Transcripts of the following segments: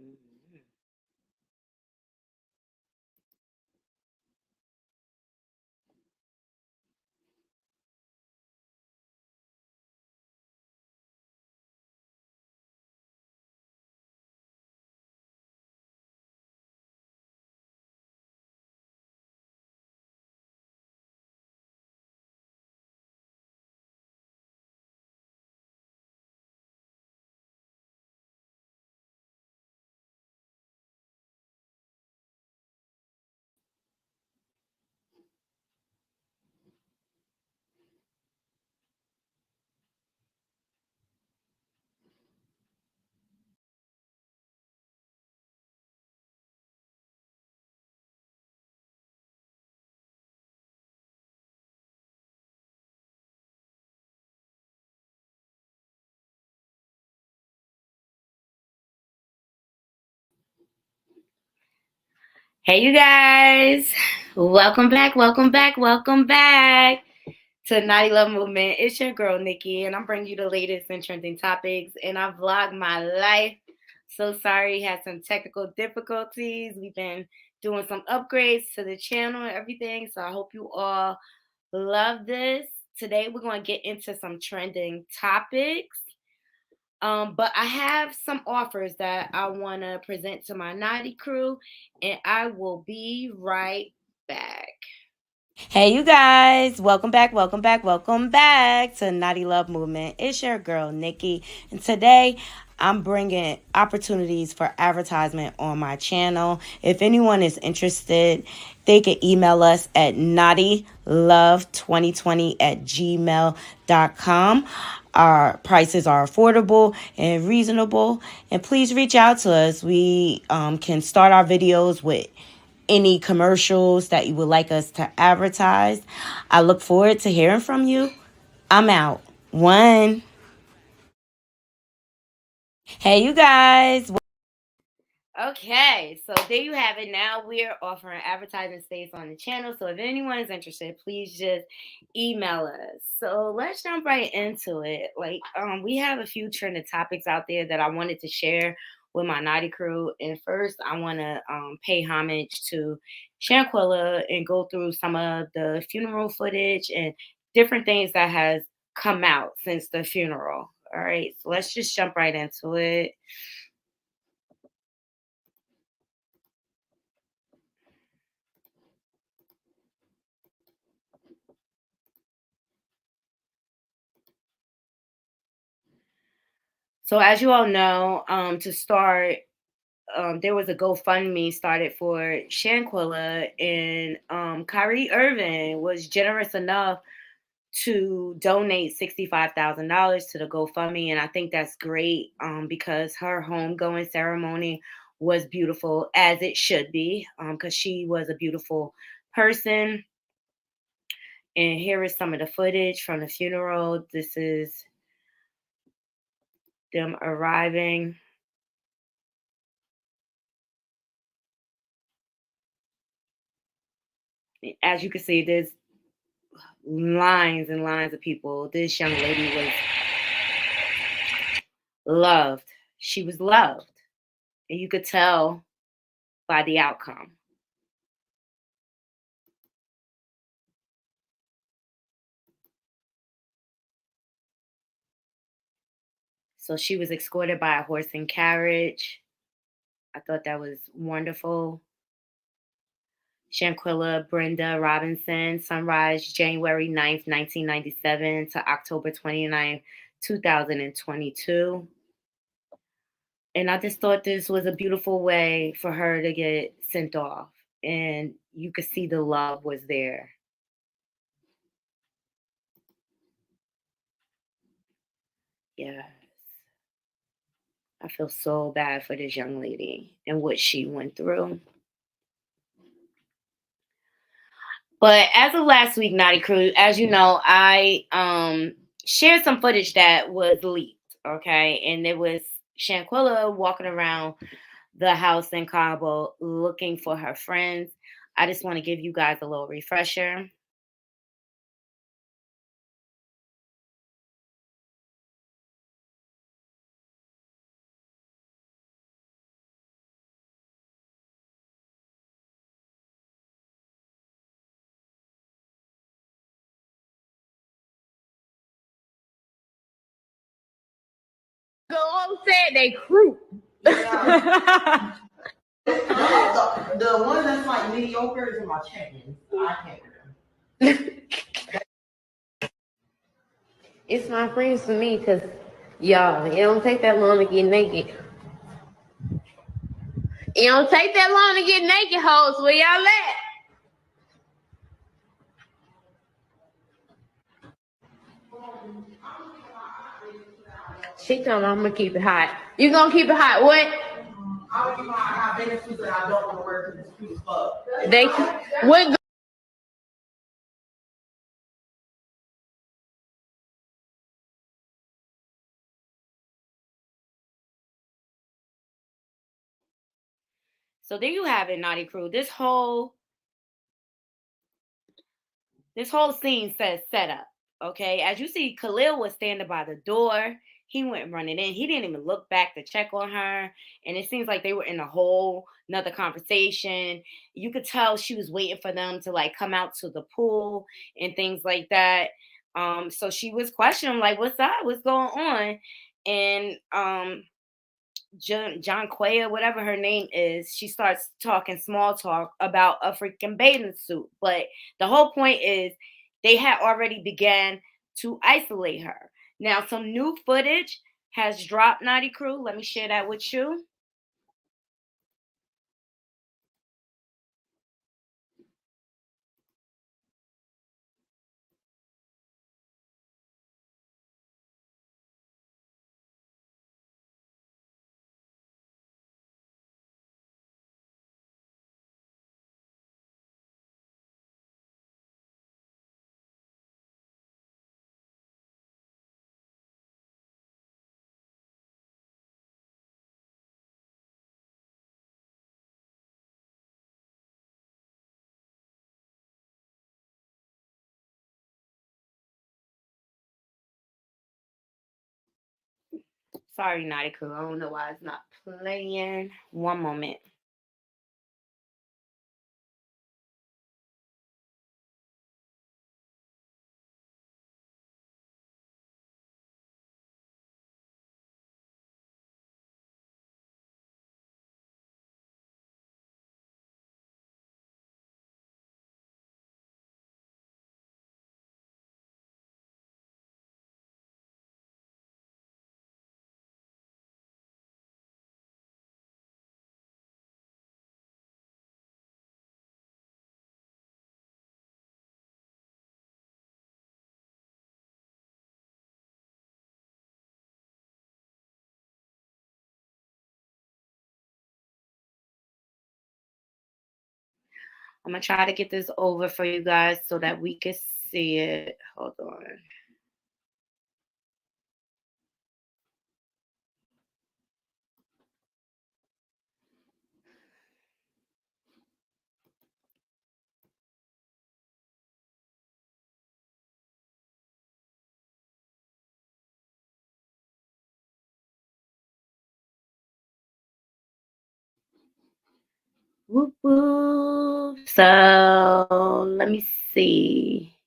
Mhm. Hey, you guys. Welcome back, welcome back, welcome back to Naughty Love Movement. It's your girl, Nikki, and I'm bringing you the latest and trending topics. And I vlog my life. So sorry, had some technical difficulties. We've been doing some upgrades to the channel and everything. So I hope you all love this. Today, we're going to get into some trending topics. But I have some offers that I want to present to my Naughty crew, and I will be right back. Hey, you guys, welcome back, welcome back, welcome back to Naughty Love Movement. It's your girl, Nikki, and today I'm bringing opportunities for advertisement on my channel. If anyone is interested, they can email us at naughtylove2020@gmail.com. Our prices are affordable and reasonable, and please reach out to us. We can start our videos with any commercials that you would like us to advertise. I look forward to hearing from you. I'm out. One. Hey, you guys. Okay, so there you have it. Now we're offering advertising space on the channel. So if anyone is interested, please just email us. So let's jump right into it. We have a few trending topics out there that I wanted to share with my Naughty crew. And first, I want to pay homage to Shanquella and go through some of the funeral footage and different things that has come out since the funeral. All right, so let's just jump right into it. So as you all know, to start, there was a GoFundMe started for Shanquella, and Kyrie Irving was generous enough to donate $65,000 to the GoFundMe, and I think that's great because her homegoing ceremony was beautiful, as it should be, because she was a beautiful person. And here is some of the footage from the funeral. This is them arriving. As you can see, there's lines and lines of people. This young lady was loved. She was loved. And you could tell by the outcome. So she was escorted by a horse and carriage. I thought that was wonderful. Shanquella Brenda Robinson, sunrise January 9th, 1997 to October 29th, 2022. And I just thought this was a beautiful way for her to get sent off. And you could see the love was there. Yes. I feel so bad for this young lady and what she went through. But as of last week, Naughty Crew, as you know, I shared some footage that was leaked. Okay, and it was Shanquella walking around the house in Cabo looking for her friends. I just want to give you guys a little refresher. Go said they crew. Yeah. the one that's like mediocre is in my check-in. I can't do them. It's my friends for me, cause y'all, it don't take that long to get naked. It don't take that long to get naked, hoes. Where y'all at? She told me I'm gonna keep it hot. You gonna keep it hot? What? I'm gonna keep my hot bathing suits that I don't want to wear because it's cute as fuck. They what? So there you have it, Naughty Crew. This whole scene says setup. Okay, as you see, Khalil was standing by the door. He went running in. He didn't even look back to check on her. And it seems like they were in a whole another conversation. You could tell she was waiting for them to like come out to the pool and things like that. So she was questioning, like, what's up? What's going on? And Shanquella, whatever her name is, she starts talking small talk about a freaking bathing suit. But the whole point is they had already began to isolate her. Now, some new footage has dropped, Naughty Crew. Let me share that with you. Sorry, Naughty Crew. I don't know why it's not playing. One moment. I'm gonna try to get this over for you guys so that we can see it. Hold on. Whoop whoop. So let me see.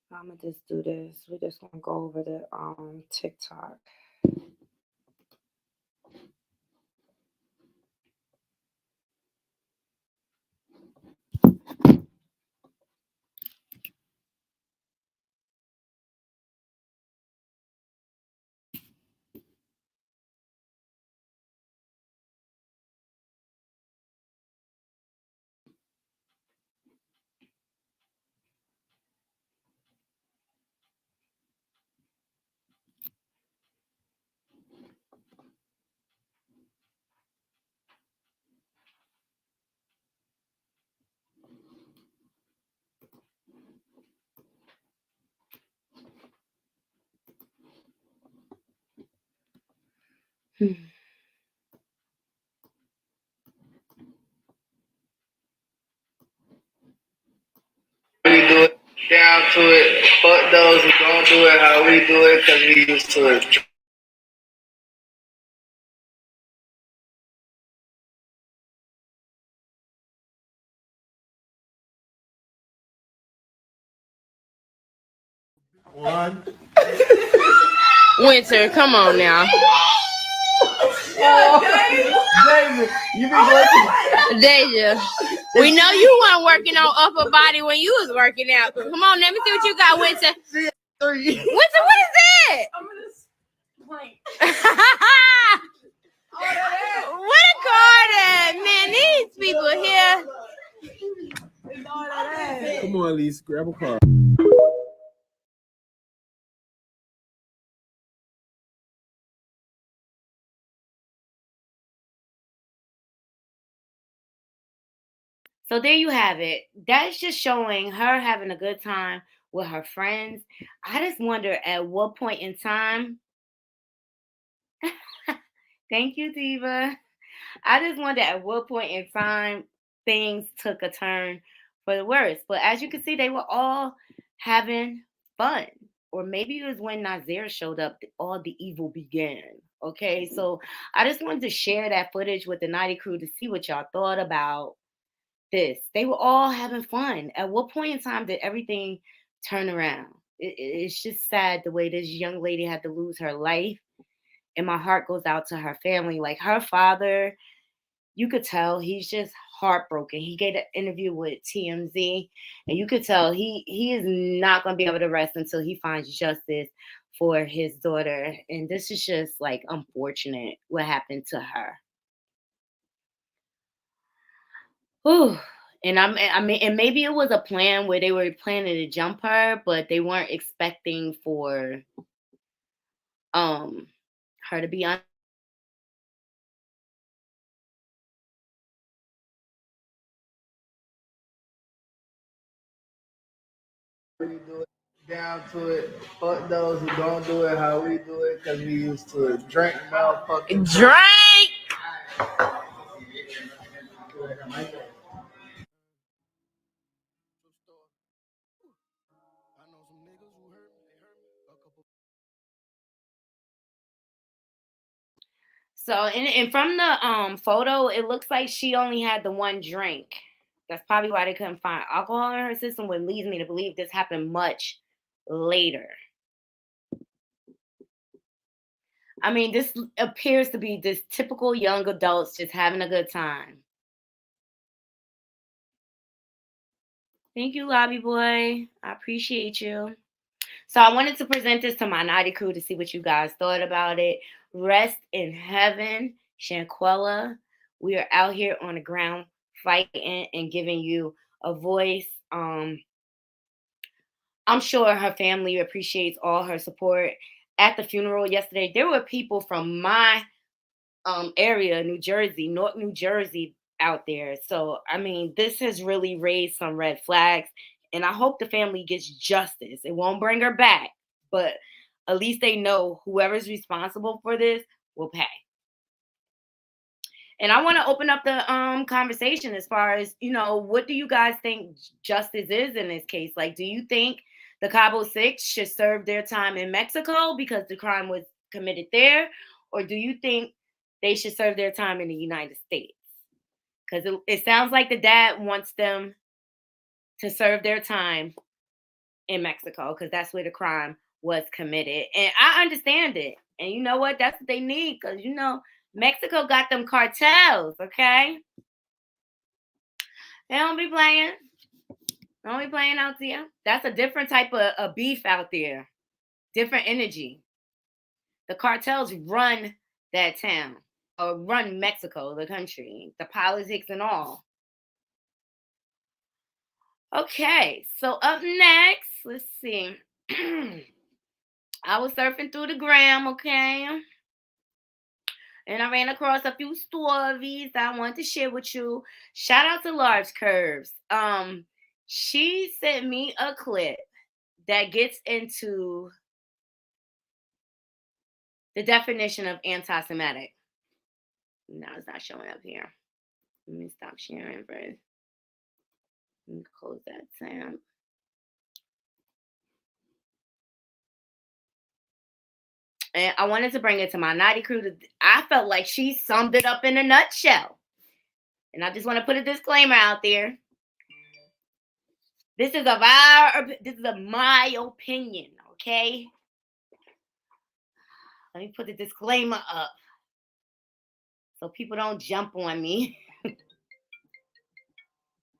I'm gonna just do this. We're just gonna go over the TikTok. Hmm. We do it down to it. Fuck those who don't do it how we do it because we used to it. One. Winter, come on now. David, you be working. Deja, we know you weren't working on upper body when you was working out. Come on, let me see what you got, Winter. Three. Winter, what is that? I'm gonna plank. What a card at, man. These people here. Come on, Elise, grab a card. So there you have it. That's just showing her having a good time with her friends. I just wonder at what point in time. Thank you, Diva. I just wonder at what point in time things took a turn for the worse. But as you can see, they were all having fun. Or maybe it was when Nazir showed up, all the evil began. Okay, so I just wanted to share that footage with the Naughty crew to see what y'all thought about this. They were all having fun. At what point in time did everything turn around? It's just sad the way this young lady had to lose her life. And my heart goes out to her family. Like her father, you could tell he's just heartbroken. He gave an interview with TMZ, and you could tell he is not going to be able to rest until he finds justice for his daughter. And this is just like unfortunate what happened to her. Whew. And I mean, and maybe it was a plan where they were planning to jump her, but they weren't expecting for her to be on. We do it down to it. Fuck those who don't do it how we do it because we used to it. Drink motherfucking Drink. So, and from the photo, it looks like she only had the one drink. That's probably why they couldn't find alcohol in her system, which leads me to believe this happened much later. I mean, this appears to be this typical young adults just having a good time. Thank you, Lobby Boy. I appreciate you. So I wanted to present this to my Naughty crew to see what you guys thought about it. Rest in heaven, Shanquella. We are out here on the ground fighting and giving you a voice. I'm sure her family appreciates all her support. At the funeral yesterday, there were people from my area, New Jersey, North New Jersey, out there. So I mean, this has really raised some red flags, and I hope the family gets justice. It won't bring her back, but at least they know whoever's responsible for this will pay. And I want to open up the conversation as far as, what do you guys think justice is in this case? Like, do you think the Cabo Six should serve their time in Mexico because the crime was committed there? Or do you think they should serve their time in the United States? Because it sounds like the dad wants them to serve their time in Mexico because that's where the crime was committed. And I understand it. And you know what? That's what they need because, Mexico got them cartels, okay? They don't be playing. Don't be playing out there. That's a different type of beef out there. Different energy. The cartels run that town. Or run Mexico, the country. The politics and all. Okay, so up next, let's see. I was surfing through the gram, okay? And I ran across a few stories that I wanted to share with you. Shout out to Large Curves. She sent me a clip that gets into the definition of anti-Semitic. No, it's not showing up here. Let me stop sharing first. Let me close that tab. And I wanted to bring it to my Naughty crew. I felt like she summed it up in a nutshell. And I just want to put a disclaimer out there. This is my opinion, Okay? Let me put the disclaimer up so people don't jump on me.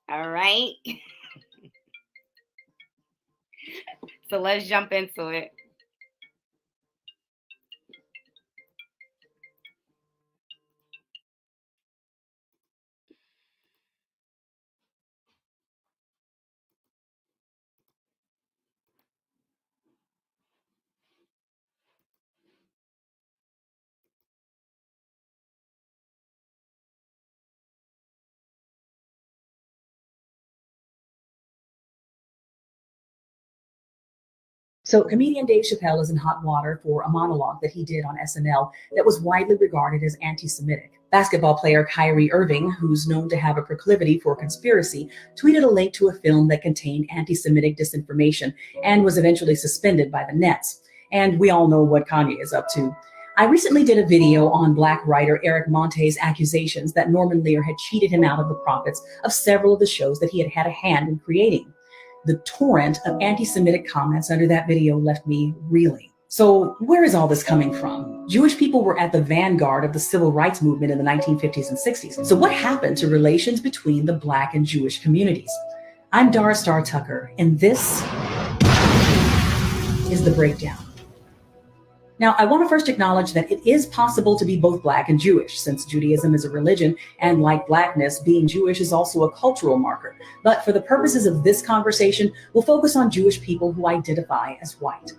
All right? So let's jump into it. So comedian Dave Chappelle is in hot water for a monologue that he did on SNL that was widely regarded as anti-Semitic. Basketball player Kyrie Irving, who's known to have a proclivity for conspiracy, tweeted a link to a film that contained anti-Semitic disinformation and was eventually suspended by the Nets. And we all know what Kanye is up to. I recently did a video on Black writer Eric Monte's accusations that Norman Lear had cheated him out of the profits of several of the shows that he had had a hand in creating. The torrent of anti-Semitic comments under that video left me reeling. So where is all this coming from? Jewish people were at the vanguard of the civil rights movement in the 1950s and 60s. So what happened to relations between the Black and Jewish communities? I'm Doris Starr Tucker, and this is The Breakdown. Now, I want to first acknowledge that it is possible to be both Black and Jewish, since Judaism is a religion, and like Blackness, being Jewish is also a cultural marker. But for the purposes of this conversation, we'll focus on Jewish people who identify as white.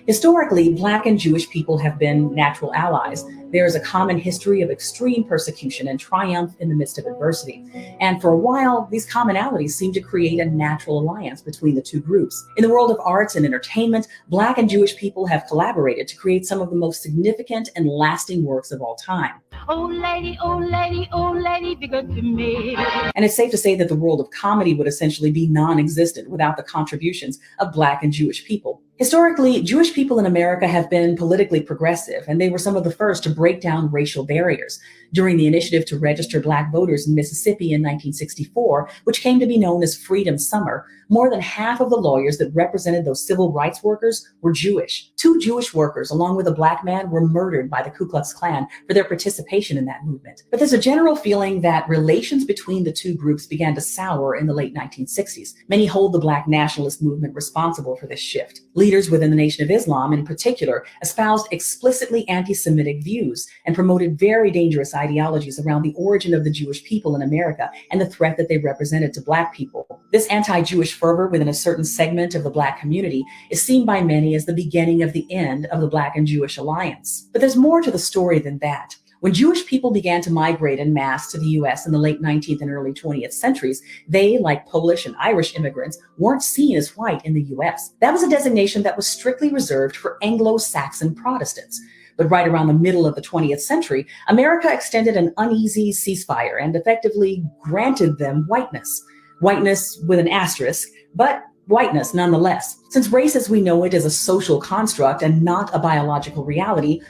Historically, Black and Jewish people have been natural allies. There is a common history of extreme persecution and triumph in the midst of adversity. And for a while, these commonalities seem to create a natural alliance between the two groups. In the world of arts and entertainment, Black and Jewish people have collaborated to create some of the most significant and lasting works of all time. Oh lady, oh lady, oh lady, be good to me. And it's safe to say that the world of comedy would essentially be non-existent without the contributions of Black and Jewish people. Historically, Jewish people in America have been politically progressive, and they were some of the first to break down racial barriers. During the initiative to register Black voters in Mississippi in 1964, which came to be known as Freedom Summer, more than half of the lawyers that represented those civil rights workers were Jewish. 2 Jewish workers, along with a Black man, were murdered by the Ku Klux Klan for their participation in that movement. But there's a general feeling that relations between the two groups began to sour in the late 1960s. Many hold the Black nationalist movement responsible for this shift. Leaders within the Nation of Islam, in particular, espoused explicitly anti-Semitic views and promoted very dangerous ideologies around the origin of the Jewish people in America and the threat that they represented to Black people. This anti-Jewish fervor within a certain segment of the Black community is seen by many as the beginning of the end of the Black and Jewish alliance. But there's more to the story than that. When Jewish people began to migrate en masse to the US in the late 19th and early 20th centuries, they, like Polish and Irish immigrants, weren't seen as white in the US. That was a designation that was strictly reserved for Anglo-Saxon Protestants. But right around the middle of the 20th century, America extended an uneasy ceasefire and effectively granted them whiteness. Whiteness with an asterisk, but whiteness nonetheless. Since race as we know it is a social construct and not a biological reality,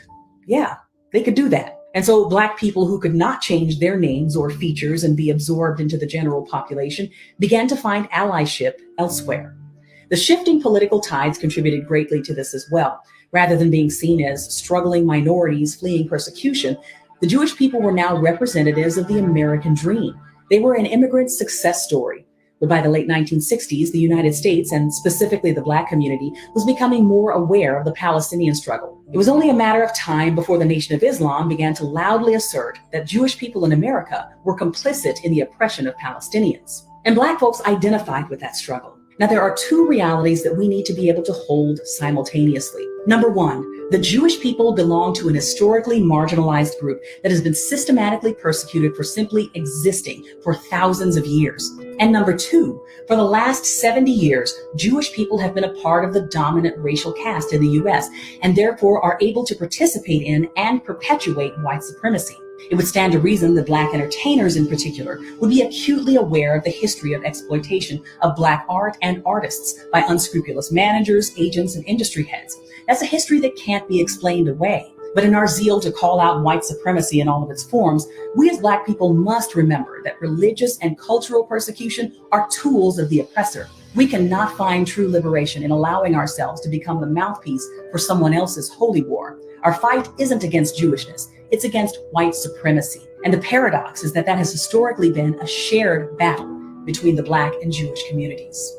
yeah, they could do that. And so Black people who could not change their names or features and be absorbed into the general population began to find allyship elsewhere. The shifting political tides contributed greatly to this as well. Rather than being seen as struggling minorities fleeing persecution, the Jewish people were now representatives of the American dream. They were an immigrant success story. But by the late 1960s, the United States, and specifically the Black community, was becoming more aware of the Palestinian struggle. It was only a matter of time before the Nation of Islam began to loudly assert that Jewish people in America were complicit in the oppression of Palestinians. And Black folks identified with that struggle. Now, there are 2 realities that we need to be able to hold simultaneously. Number 1, the Jewish people belong to an historically marginalized group that has been systematically persecuted for simply existing for thousands of years. And number 2, for the last 70 years, Jewish people have been a part of the dominant racial caste in the US and therefore are able to participate in and perpetuate white supremacy. It would stand to reason that Black entertainers in particular would be acutely aware of the history of exploitation of Black art and artists by unscrupulous managers, agents, and industry heads. That's a history that can't be explained away. But in our zeal to call out white supremacy in all of its forms, we as Black people must remember that religious and cultural persecution are tools of the oppressor. We cannot find true liberation in allowing ourselves to become the mouthpiece for someone else's holy war. Our fight isn't against Jewishness, it's against white supremacy. And the paradox is that has historically been a shared battle between the Black and Jewish communities.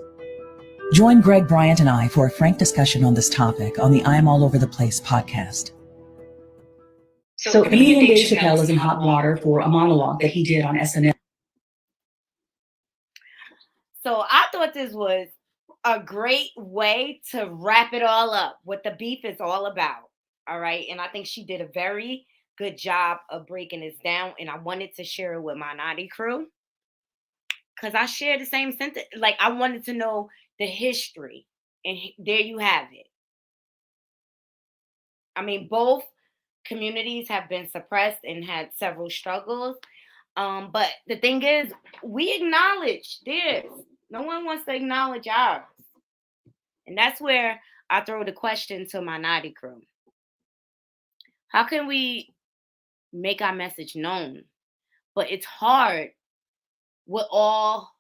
Join Greg Bryant and I for a frank discussion on this topic on the I'm All Over the Place podcast. So comedian Dave Chappelle is in hot water for a monologue that he did on SNL. So I thought this was a great way to wrap it all up, what the beef is all about. All right. And I think she did a very good job of breaking this down. And I wanted to share it with my Knotty crew because I share the same sentence. Like, I wanted to know the history. And there you have it. I mean, both communities have been suppressed and had several struggles. But the thing is, we acknowledge theirs. No one wants to acknowledge ours. And that's where I throw the question to my Knotty crew. How can we make our message known? But it's hard with all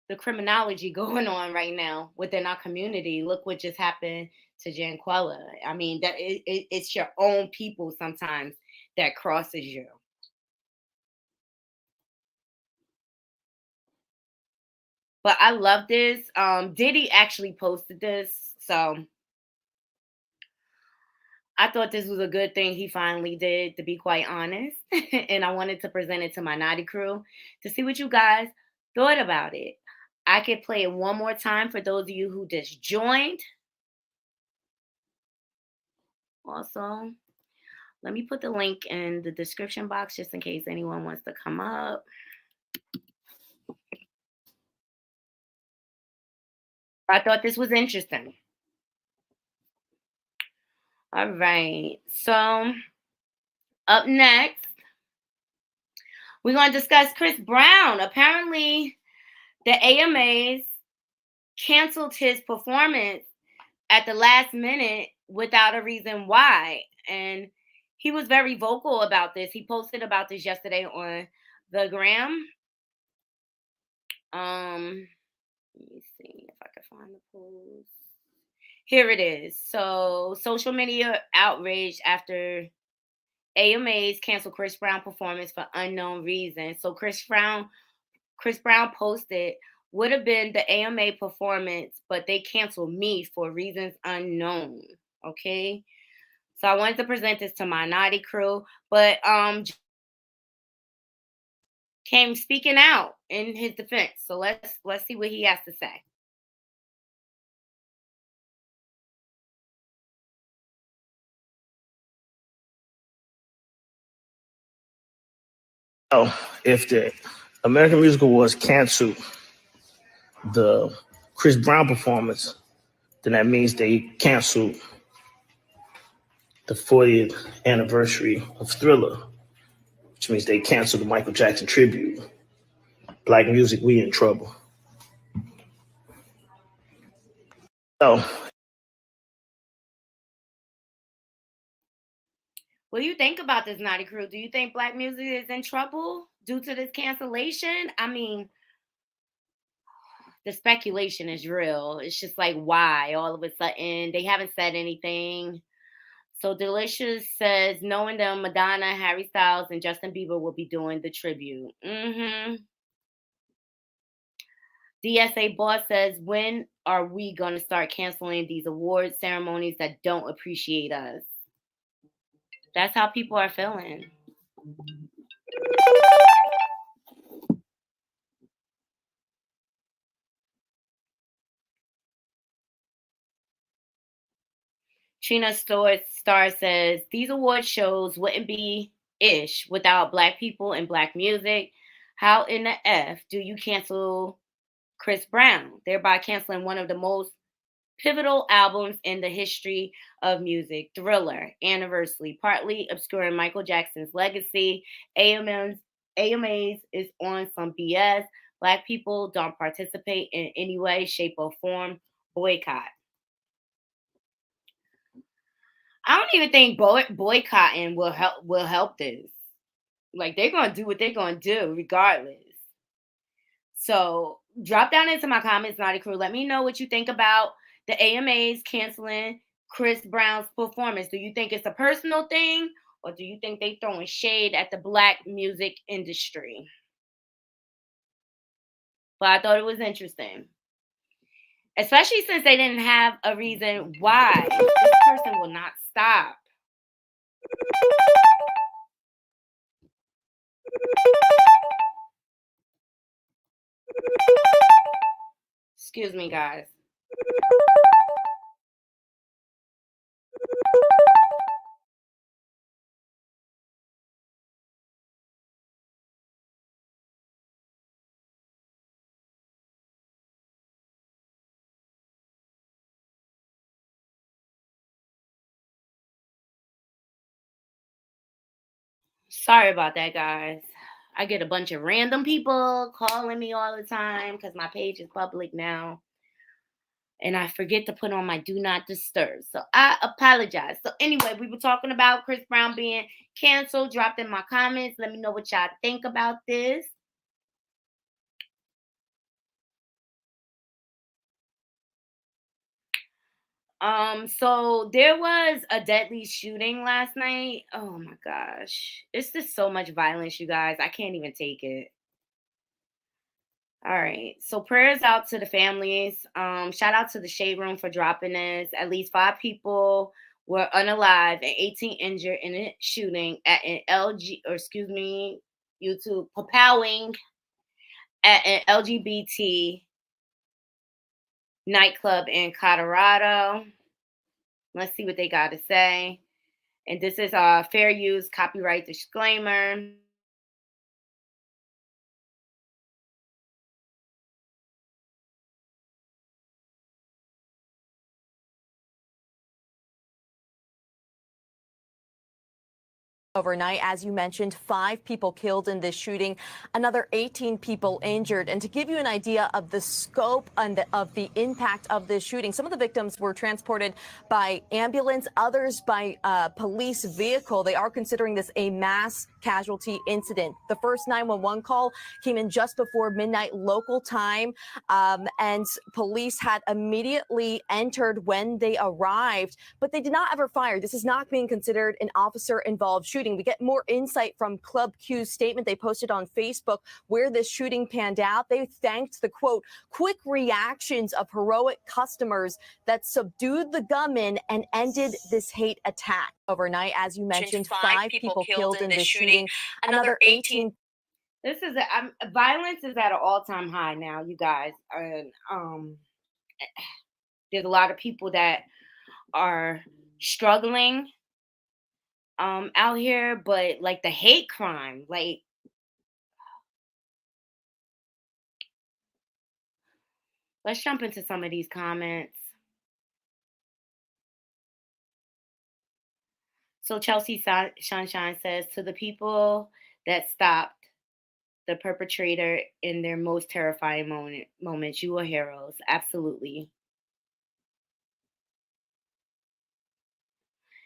the criminology going on right now within our community. Look what just happened to Shanquella. I mean, that it's your own people sometimes that crosses you. But I love this. Diddy actually posted this, so I thought this was a good thing he finally did, to be quite honest. And I wanted to present it to my Knotty crew to see what you guys thought about it. I could play it one more time for those of you who just joined. Also, let me put the link in the description box just in case anyone wants to come up. I thought this was interesting. All right. So up next, we're going to discuss Chris Brown. Apparently, the AMAs canceled his performance at the last minute without a reason why. And he was very vocal about this. He posted about this yesterday on the gram. Let me see if I can find the post. Here it is. So, social media outrage after AMAs canceled Chris Brown performance for unknown reasons. So Chris Brown posted, would have been the AMA performance, but they canceled me for reasons unknown. Okay. So I wanted to present this to my Knotty crew, but came speaking out in his defense. So let's see what he has to say. Oh, if the American Music Awards canceled the Chris Brown performance, then that means they canceled the 40th anniversary of Thriller, which means they canceled the Michael Jackson tribute. Black music, we in trouble. So, what do you think about this, Knotty crew? Do you think Black music is in trouble due to this cancellation? I mean, the speculation is real. It's just like, why all of a sudden? They haven't said anything. So Delicious says, knowing them, Madonna, Harry Styles, and Justin Bieber will be doing the tribute. DSA Boss says, when are we going to start canceling these award ceremonies that don't appreciate us? That's how people are feeling. Trina Star says, these award shows wouldn't be ish without Black people and Black music. How in the F do you cancel Chris Brown, thereby canceling one of the most pivotal albums in the history of music, Thriller, Anniversary, partly obscuring Michael Jackson's legacy? AMAs is on some BS. Black people don't participate in any way, shape, or form. Boycott. I don't even think boycotting will help this. Like, they're gonna do what they're gonna do regardless. So drop down into my comments, Naughty Crew. Let me know what you think about the AMAs canceling Chris Brown's performance. Do you think it's a personal thing, or do you think they throwing shade at the black music industry? But I thought it was interesting, especially since they didn't have a reason why. This person will not stop. Excuse me, guys. Sorry about that, guys. I get a bunch of random people calling me all the time because my page is public now. And I forget to put on my do not disturb. So I apologize. So anyway, we were talking about Chris Brown being canceled. Drop in my comments. Let me know what y'all think about this. So there was a deadly shooting last night. Oh my gosh. It's just so much violence, you guys. I can't even take it. All right. So prayers out to the families. Shout out to the Shade Room for dropping this. At least 5 people were unalive and 18 injured in a shooting at an YouTube papowing at an LGBT nightclub in Colorado. Let's see what they got to say. And this is a fair use copyright disclaimer. Overnight, as you mentioned, 5 people killed in this shooting, another 18 people injured. And to give you an idea of the scope and of the impact of this shooting, some of the victims were transported by ambulance, others by police vehicle. They are considering this a mass casualty incident. The first 911 call came in just before midnight local time, and police had immediately entered when they arrived, but they did not ever fire. This is not being considered an officer-involved shooting. We get more insight from Club Q's statement they posted on Facebook where this shooting panned out. They thanked the, quote, quick reactions of heroic customers that subdued the gunman and ended this hate attack. Overnight, as you mentioned, 5 people killed in this shooting, another 18. This is violence is at an all-time high now, you guys. And there's a lot of people that are struggling out here, but like the hate crime, like let's jump into some of these comments. So Chelsea Sunshine says, to the people that stopped the perpetrator in their most terrifying moments, you are heroes. Absolutely.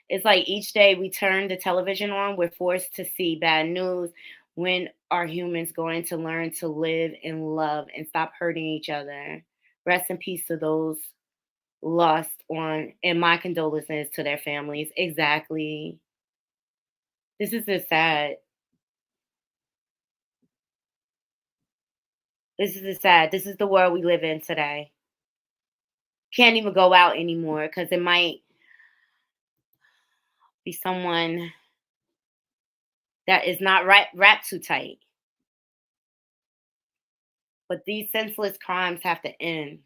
It's like each day we turn the television on, we're forced to see bad news. When are humans going to learn to live and love and stop hurting each other? Rest in peace to those lost on, and my condolences to their families. Exactly. This is just sad. This is just sad. This is the world we live in today. Can't even go out anymore because it might be someone that is not wrapped too tight. But these senseless crimes have to end.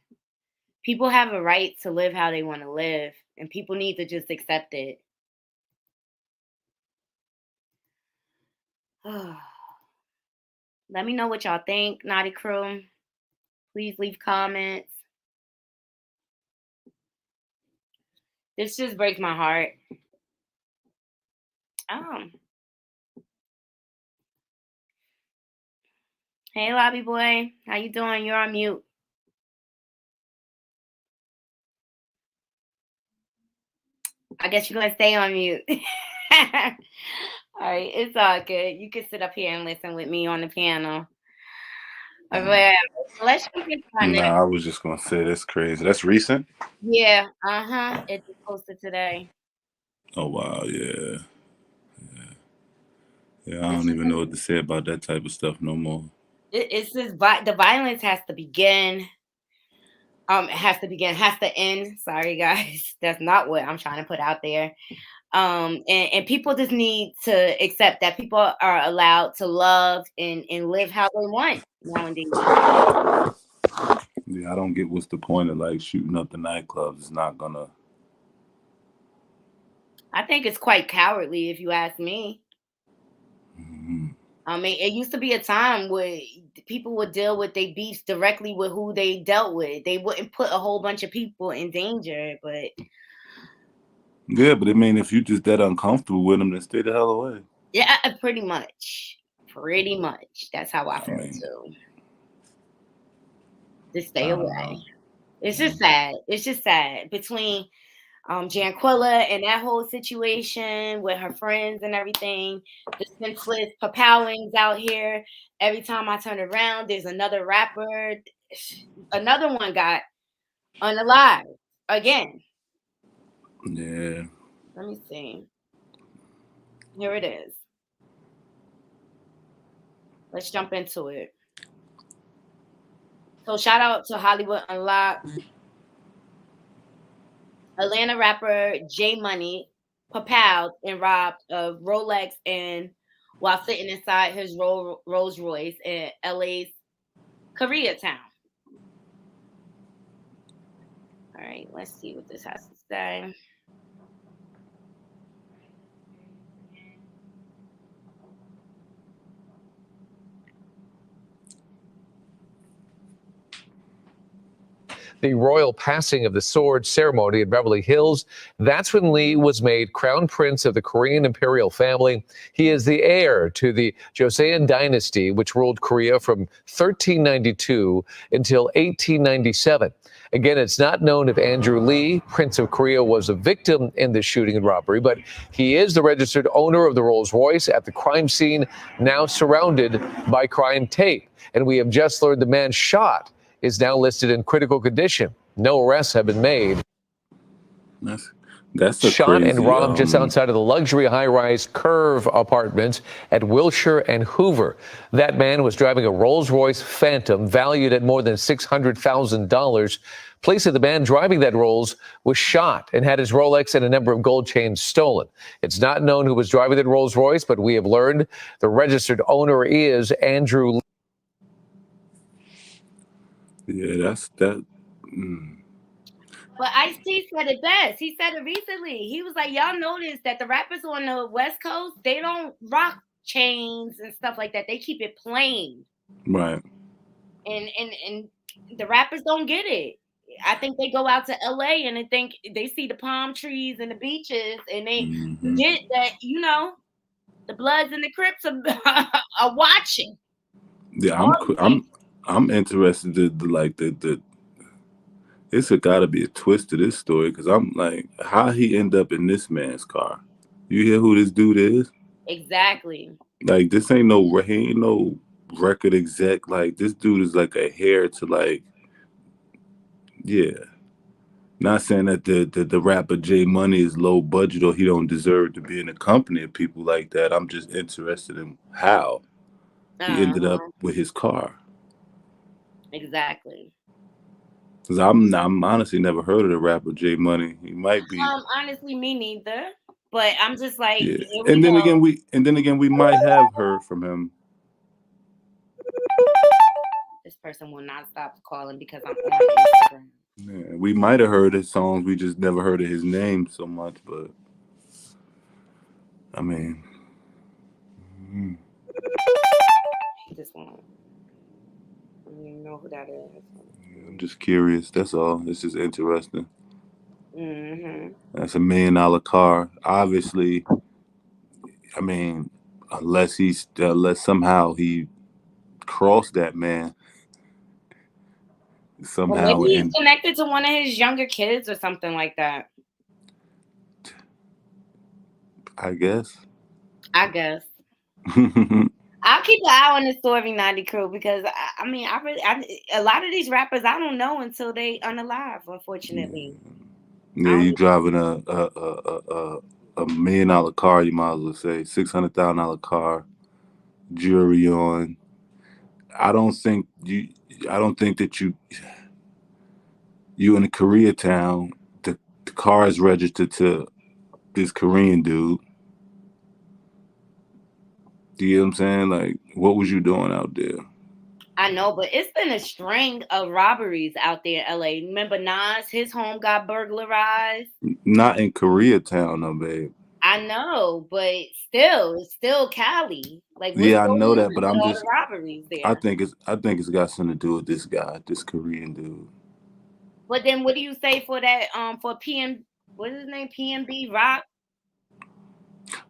People have a right to live how they want to live, and people need to just accept it. Let me know what y'all think, Naughty Crew. Please leave comments. This just breaks my heart. Hey, Lobby Boy. How you doing? You're on mute. I guess you're going to stay on mute. All right. It's all good. You can sit up here and listen with me on the piano. Well, let's jump into our next. Nah, I was just gonna say that's crazy. That's recent. Yeah, it just posted today. Oh wow, yeah. I It's don't just even know what to say about that type of stuff no more. it's just the violence has to begin. It has to begin, has to end. Sorry, guys, that's not what I'm trying to put out there. And people just need to accept that people are allowed to love and live how they want nowadays. Yeah, I don't get what's the point of like shooting up the nightclubs. It's not gonna. I think it's quite cowardly, if you ask me. Mhm. I mean, it used to be a time where people would deal with their beefs directly with who they dealt with. They wouldn't put a whole bunch of people in danger, but Yeah, but I mean, if you just that uncomfortable with them, then stay the hell away. yeah, pretty much. Pretty much. That's how I I feel mean, too. Just I stay don't know. away. It's just sad. It's just sad. Between Shanquella and that whole situation with her friends and everything, the senseless papowings out here. Every time I turn around, there's another rapper. Another one got unalive again. Yeah. Let me see. Here it is. Let's jump into it. So shout out to Hollywood Unlocked. Atlanta rapper J Money papowed and robbed a Rolex and while sitting inside his Rolls Royce in LA's Koreatown. All right, let's see what this has to say. The royal passing of the sword ceremony in Beverly Hills. That's when Lee was made crown prince of the Korean imperial family. He is the heir to the Joseon dynasty, which ruled Korea from 1392 until 1897. Again, it's not known if Andrew Lee, Prince of Korea, was a victim in the shooting and robbery, but he is the registered owner of the Rolls Royce at the crime scene, now surrounded by crime tape. And we have just learned the man shot is now listed in critical condition. No arrests have been made. That's a Shot crazy. and robbed just outside of the luxury high-rise Curve apartments at Wilshire and Hoover. That man was driving a Rolls-Royce Phantom valued at more than $600,000. Police said the man driving that Rolls was shot and had his Rolex and a number of gold chains stolen. It's not known who was driving that Rolls-Royce, but we have learned the registered owner is Andrew Lee. Yeah, that's that. But Ice-T said it best. He said it recently. He was like, y'all notice that the rappers on the West Coast, they don't rock chains and stuff like that. They keep it plain. Right. And the rappers don't get it. I think they go out to LA and they see the palm trees and the beaches and they forget that, the Bloods and the Crips are watching. Yeah, I'm interested to like the it's gotta be a twist to this story because I'm like, how he end up in this man's car? You hear who this dude is? Exactly. Like he ain't no record exec. Like this dude is like a heir to like, yeah. Not saying that the rapper J Money is low budget or he don't deserve to be in a company of people like that. I'm just interested in how he ended up with his car. Exactly. Cause I'm honestly never heard of the rapper J Money. He might be. Honestly, me neither. But I'm just like, Yeah. And then again, we might have heard from him. This person will not stop calling because I'm on Instagram. Yeah, we might have heard his songs. We just never heard of his name so much. But I mean, He just won't. I don't even know who that is. I'm just curious. That's all. This is interesting. Mm-hmm. That's $1 million car. Obviously, I mean, unless somehow he crossed that man somehow. Well, maybe he's connected to one of his younger kids or something like that. I guess. I I'll keep an eye on the story, Naughty Crew, because I mean, a lot of these rappers I don't know until they unalive. Unfortunately, Yeah, you driving a $1 million car, you might as well say $600,000 car, jewelry on. I don't think that you in a Koreatown. The car is registered to this Korean dude. Do you know what I'm saying? Like, what was you doing out there? I know, but it's been a string of robberies out there in LA. Remember Nas, his home got burglarized. Not in Koreatown, no, babe. I know, but it's still Cali. Like, what's Yeah, I going know on that, but with I'm all just. the robberies there? I think it's got something to do with this guy, this Korean dude. But then, what do you say for that? For PM, what is his name? PMB Rock.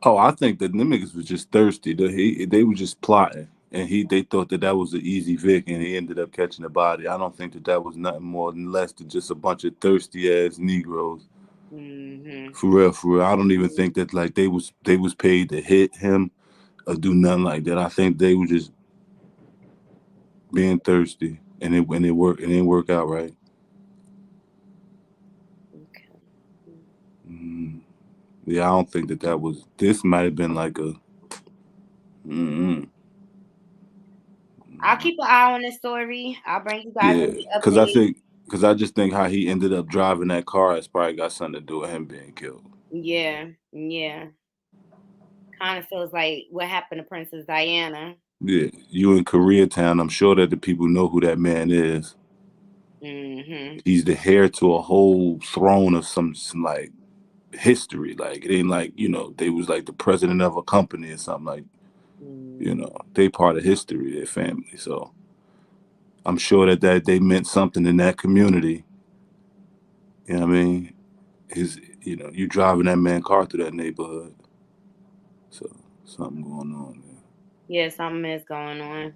Oh, I think that them niggas was just thirsty. They were just plotting, and they thought that was an easy Vic, and he ended up catching the body. I don't think that was nothing more than less than just a bunch of thirsty ass Negroes. Mm-hmm. For real. I don't even think that like they was paid to hit him or do nothing like that. I think they were just being thirsty, and it didn't work out right. Okay. Mm. Yeah, I don't think that was. This might have been like a. Mm-mm. I'll keep an eye on this story. I'll bring you guys Yeah, any updates. because I just think how he ended up driving that car has probably got something to do with him being killed. Yeah. Kind of feels like what happened to Princess Diana. Yeah, you in Koreatown, I'm sure that the people know who that man is. Mm-hmm. He's the heir to a whole throne of some like history. Like it ain't like, they was like the president of a company or something like, they part of history, their family. So I'm sure that they meant something in that community. You know what I mean? You driving that man car through that neighborhood. So something going on there. Yeah, something is going on.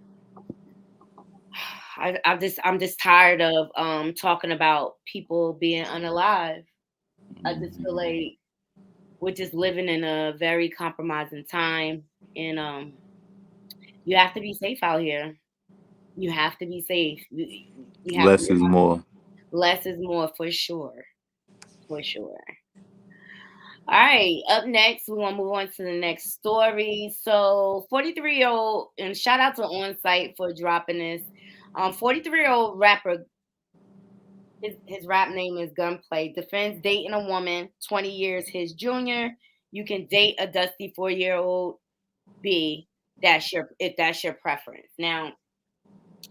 I'm just tired of talking about people being unalive. I just feel like we're just living in a very compromising time, and you have to be safe out here. You have to be safe. You have to Less is more. less is more for sure. For sure. All right, up next, we want to move on to the next story. So, 43-year-old, and shout out to On Site for dropping this. 43-year-old rapper, his rap name is Gunplay, defends dating a woman 20 years his junior. You can date a dusty 4-year-old B. If that's your preference. Now,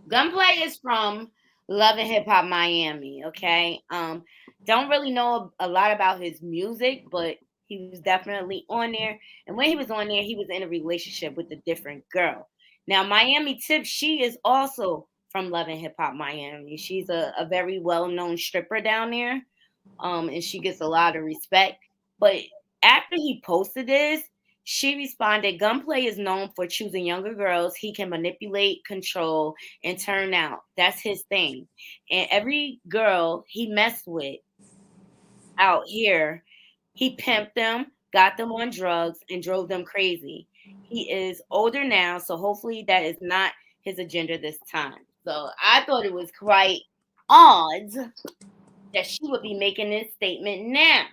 Gunplay is from Love and Hip Hop Miami. Okay, don't really know a lot about his music, but he was definitely on there. And when he was on there, he was in a relationship with a different girl. Now, Miami Tip, she is also from Love and Hip Hop Miami. She's a very well known stripper down there, and she gets a lot of respect. But after he posted this, she responded, Gunplay is known for choosing younger girls he can manipulate, control, and turn out. That's his thing. And every girl he messed with out here, he pimped them, got them on drugs, and drove them crazy. He is older now, so hopefully that is not his agenda this time. So I thought it was quite odd that she would be making this statement now.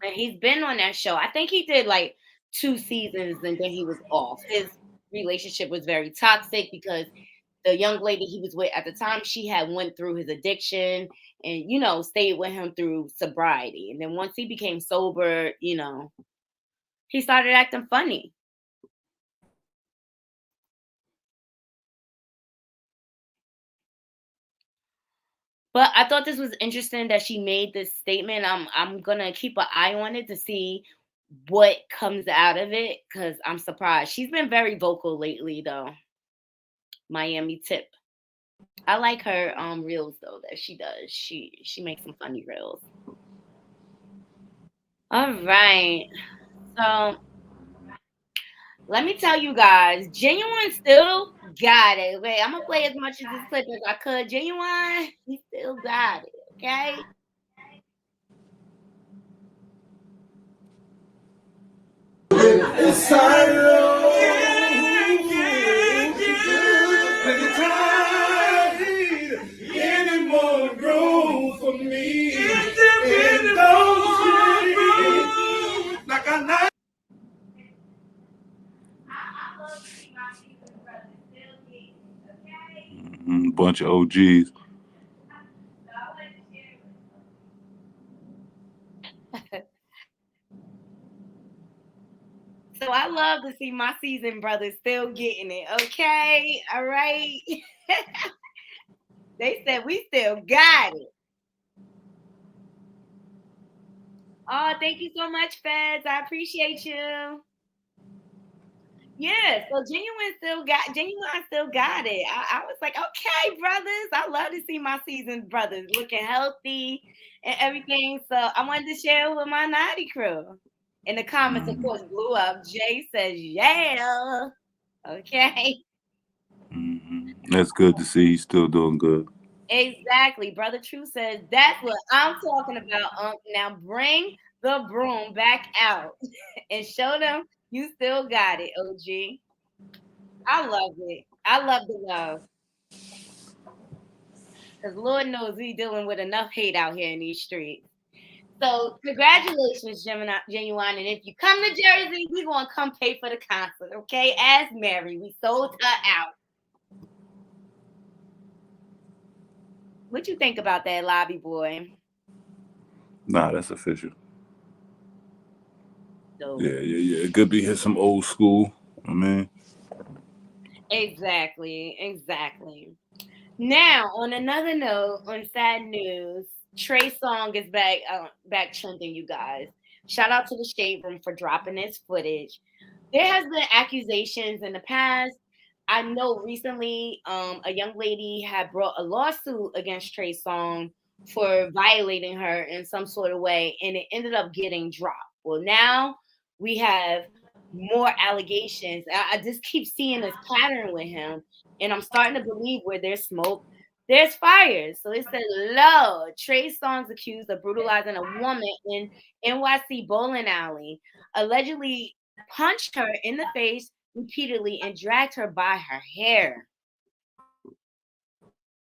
And he's been on that show. I think he did like 2 seasons and then he was off. His relationship was very toxic because the young lady he was with at the time, she had went through his addiction and stayed with him through sobriety. And then once he became sober, he started acting funny. But I thought this was interesting that she made this statement. I'm gonna keep an eye on it to see what comes out of it because I'm surprised. She's been very vocal lately, though. Miami Tip. I like her reels though that she does. She makes some funny reels. All right. So let me tell you guys, Genuine still got it. Wait, I'm gonna play as much of this clip as I could. Genuine, he still got it. Okay. tide any more room for me. Is there any more room? Like a night. Bunch of OGs. So I love to see my seasoned brothers still getting it. Okay, all right. They said we still got it. Oh, thank you so much, Feds. I appreciate you. Yeah, so Genuine still got it. I was like, okay, brothers. I love to see my seasoned brothers looking healthy and everything. So I wanted to share it with my naughty crew. In the comments, of course, blew up. Jay says, yeah. Okay. That's good to see. He's still doing good. Exactly. Brother True says, that's what I'm talking about. Now bring the broom back out and show them you still got it, OG. I love it. I love the love. Because Lord knows we dealing with enough hate out here in these streets. So congratulations, Genuine. And if you come to Jersey, we're going to come pay for the concert, okay? As Mary, we sold her out. What you think about that, Lobby Boy? Nah, that's official. So, Yeah. It could be some old school. I mean. Exactly. Now, on another note, on sad news, Trey Songz is back trending, you guys. Shout out to the Shade Room for dropping this footage. There has been accusations in the past. I know recently a young lady had brought a lawsuit against Trey Songz for violating her in some sort of way, and it ended up getting dropped. Well, now we have more allegations. I just keep seeing this pattern with him, and I'm starting to believe where there's smoke, there's fire. So it says, Lord, Trey Songz accused of brutalizing a woman in NYC bowling alley, allegedly punched her in the face repeatedly and dragged her by her hair.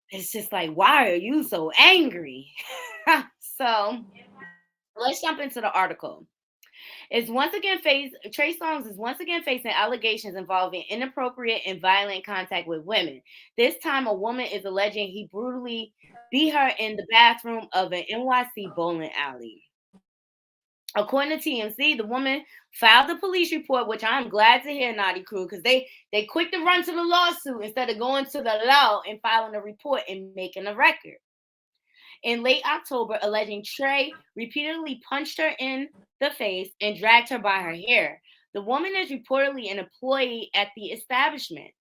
It's just like, why are you so angry? So let's jump into the article. Trey Songz is once again facing allegations involving inappropriate and violent contact with women. This time, a woman is alleging he brutally beat her in the bathroom of an NYC bowling alley. According to TMZ, the woman filed a police report, which I'm glad to hear, Naughty Crew, because they quick to run to the lawsuit instead of going to the law and filing a report and making a record. In late October, alleging Trey repeatedly punched her in the face and dragged her by her hair. The woman is reportedly an employee at the establishment.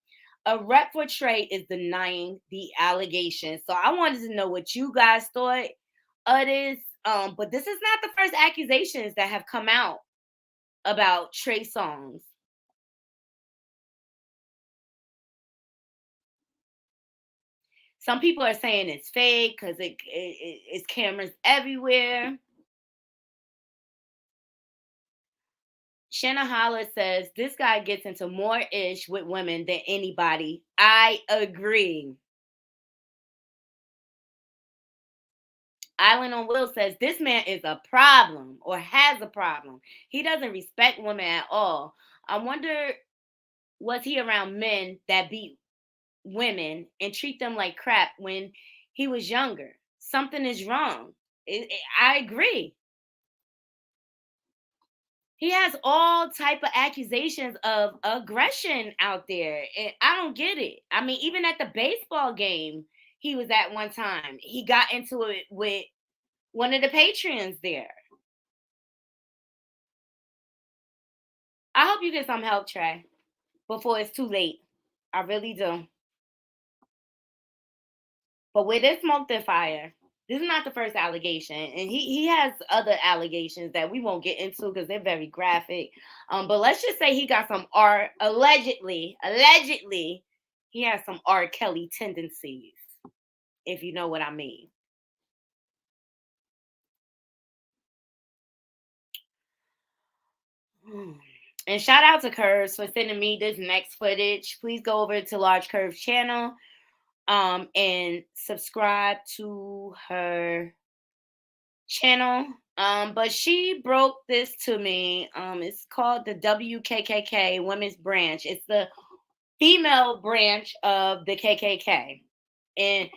A rep for Trey is denying the allegations. So I wanted to know what you guys thought of this. But this is not the first accusations that have come out about Trey Songz. Some people are saying it's fake because it's cameras everywhere. Shanna Holler says, this guy gets into more ish with women than anybody. I agree. Island on Will says, this man is a problem or has a problem. He doesn't respect women at all. I wonder, was he around men that beat women and treat them like crap when he was younger? Something is wrong. I agree. He has all type of accusations of aggression out there, and I don't get it. I mean, even at the baseball game he was at one time, he got into it with one of the patrons there. I hope you get some help, Trey, before it's too late. I really do. But where there's smoke, there's fire. This is not the first allegation, and he has other allegations that we won't get into because they're very graphic. But let's just say he got some allegedly, he has some R. Kelly tendencies, if you know what I mean. And shout out to Curves for sending me this next footage. Please go over to Large Curves channel and subscribe to her channel. But she broke this to me. It's called the WKKK Women's Branch. It's the female branch of the KKK. And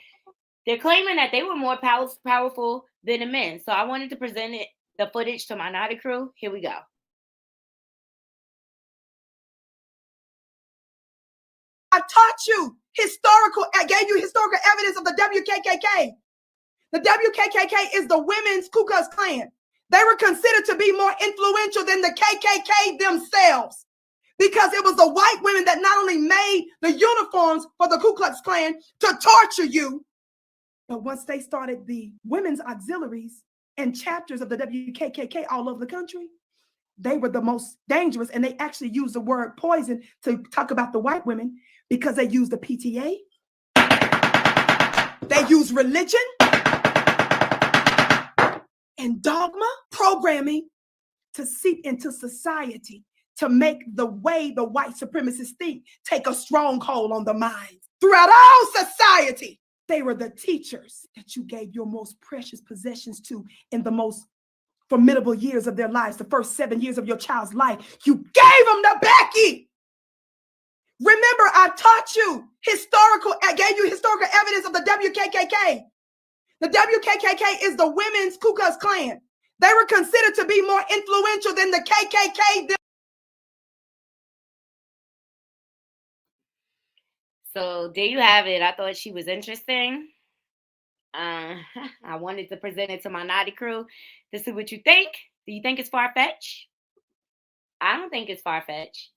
they're claiming that they were more powerful than the men. So I wanted to present the footage to my Naughty crew. Here we go. I taught you I gave you historical evidence of the WKKK. The WKKK is the women's Ku Klux Klan. They were considered to be more influential than the KKK themselves because it was the white women that not only made the uniforms for the Ku Klux Klan to torture you, but once they started the women's auxiliaries and chapters of the WKKK all over the country, they were the most dangerous. And they actually used the word poison to talk about the white women because they used the PTA. They used religion and dogma programming to seep into society, to make the way the white supremacists think take a stronghold on the minds. Throughout all society, they were the teachers that you gave your most precious possessions to in the most formidable years of their lives, the first 7 years of your child's life. You gave them the Becky. Remember, I taught you I gave you historical evidence of the WKKK. The WKKK is the women's Ku Klux Klan. They were considered to be more influential than the KKK. So there you have it. I thought she was interesting. I wanted to present it to my Naughty crew to see what you think. Do you think it's far-fetched? I don't think it's far-fetched.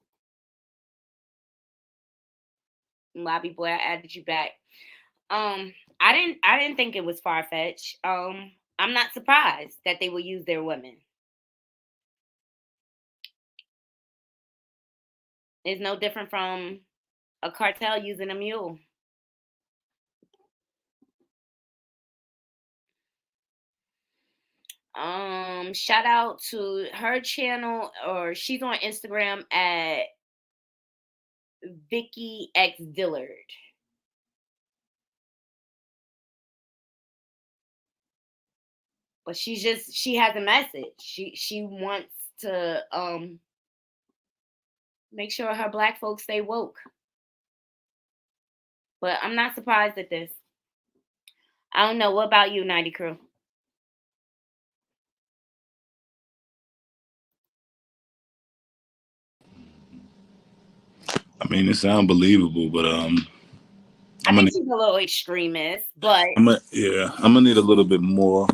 Lobby boy, I added you back. I didn't think it was far-fetched. I'm not surprised that they will use their women. It's no different from a cartel using a mule. Shout out to her channel, or she's on Instagram at Vicky X Dillard. But she has a message. She wants to make sure her black folks stay woke. But I'm not surprised at this. I don't know. What about you, 90 Crew? I mean, it sounds believable, but I think she's a little extremist, but I'm gonna need a little bit more.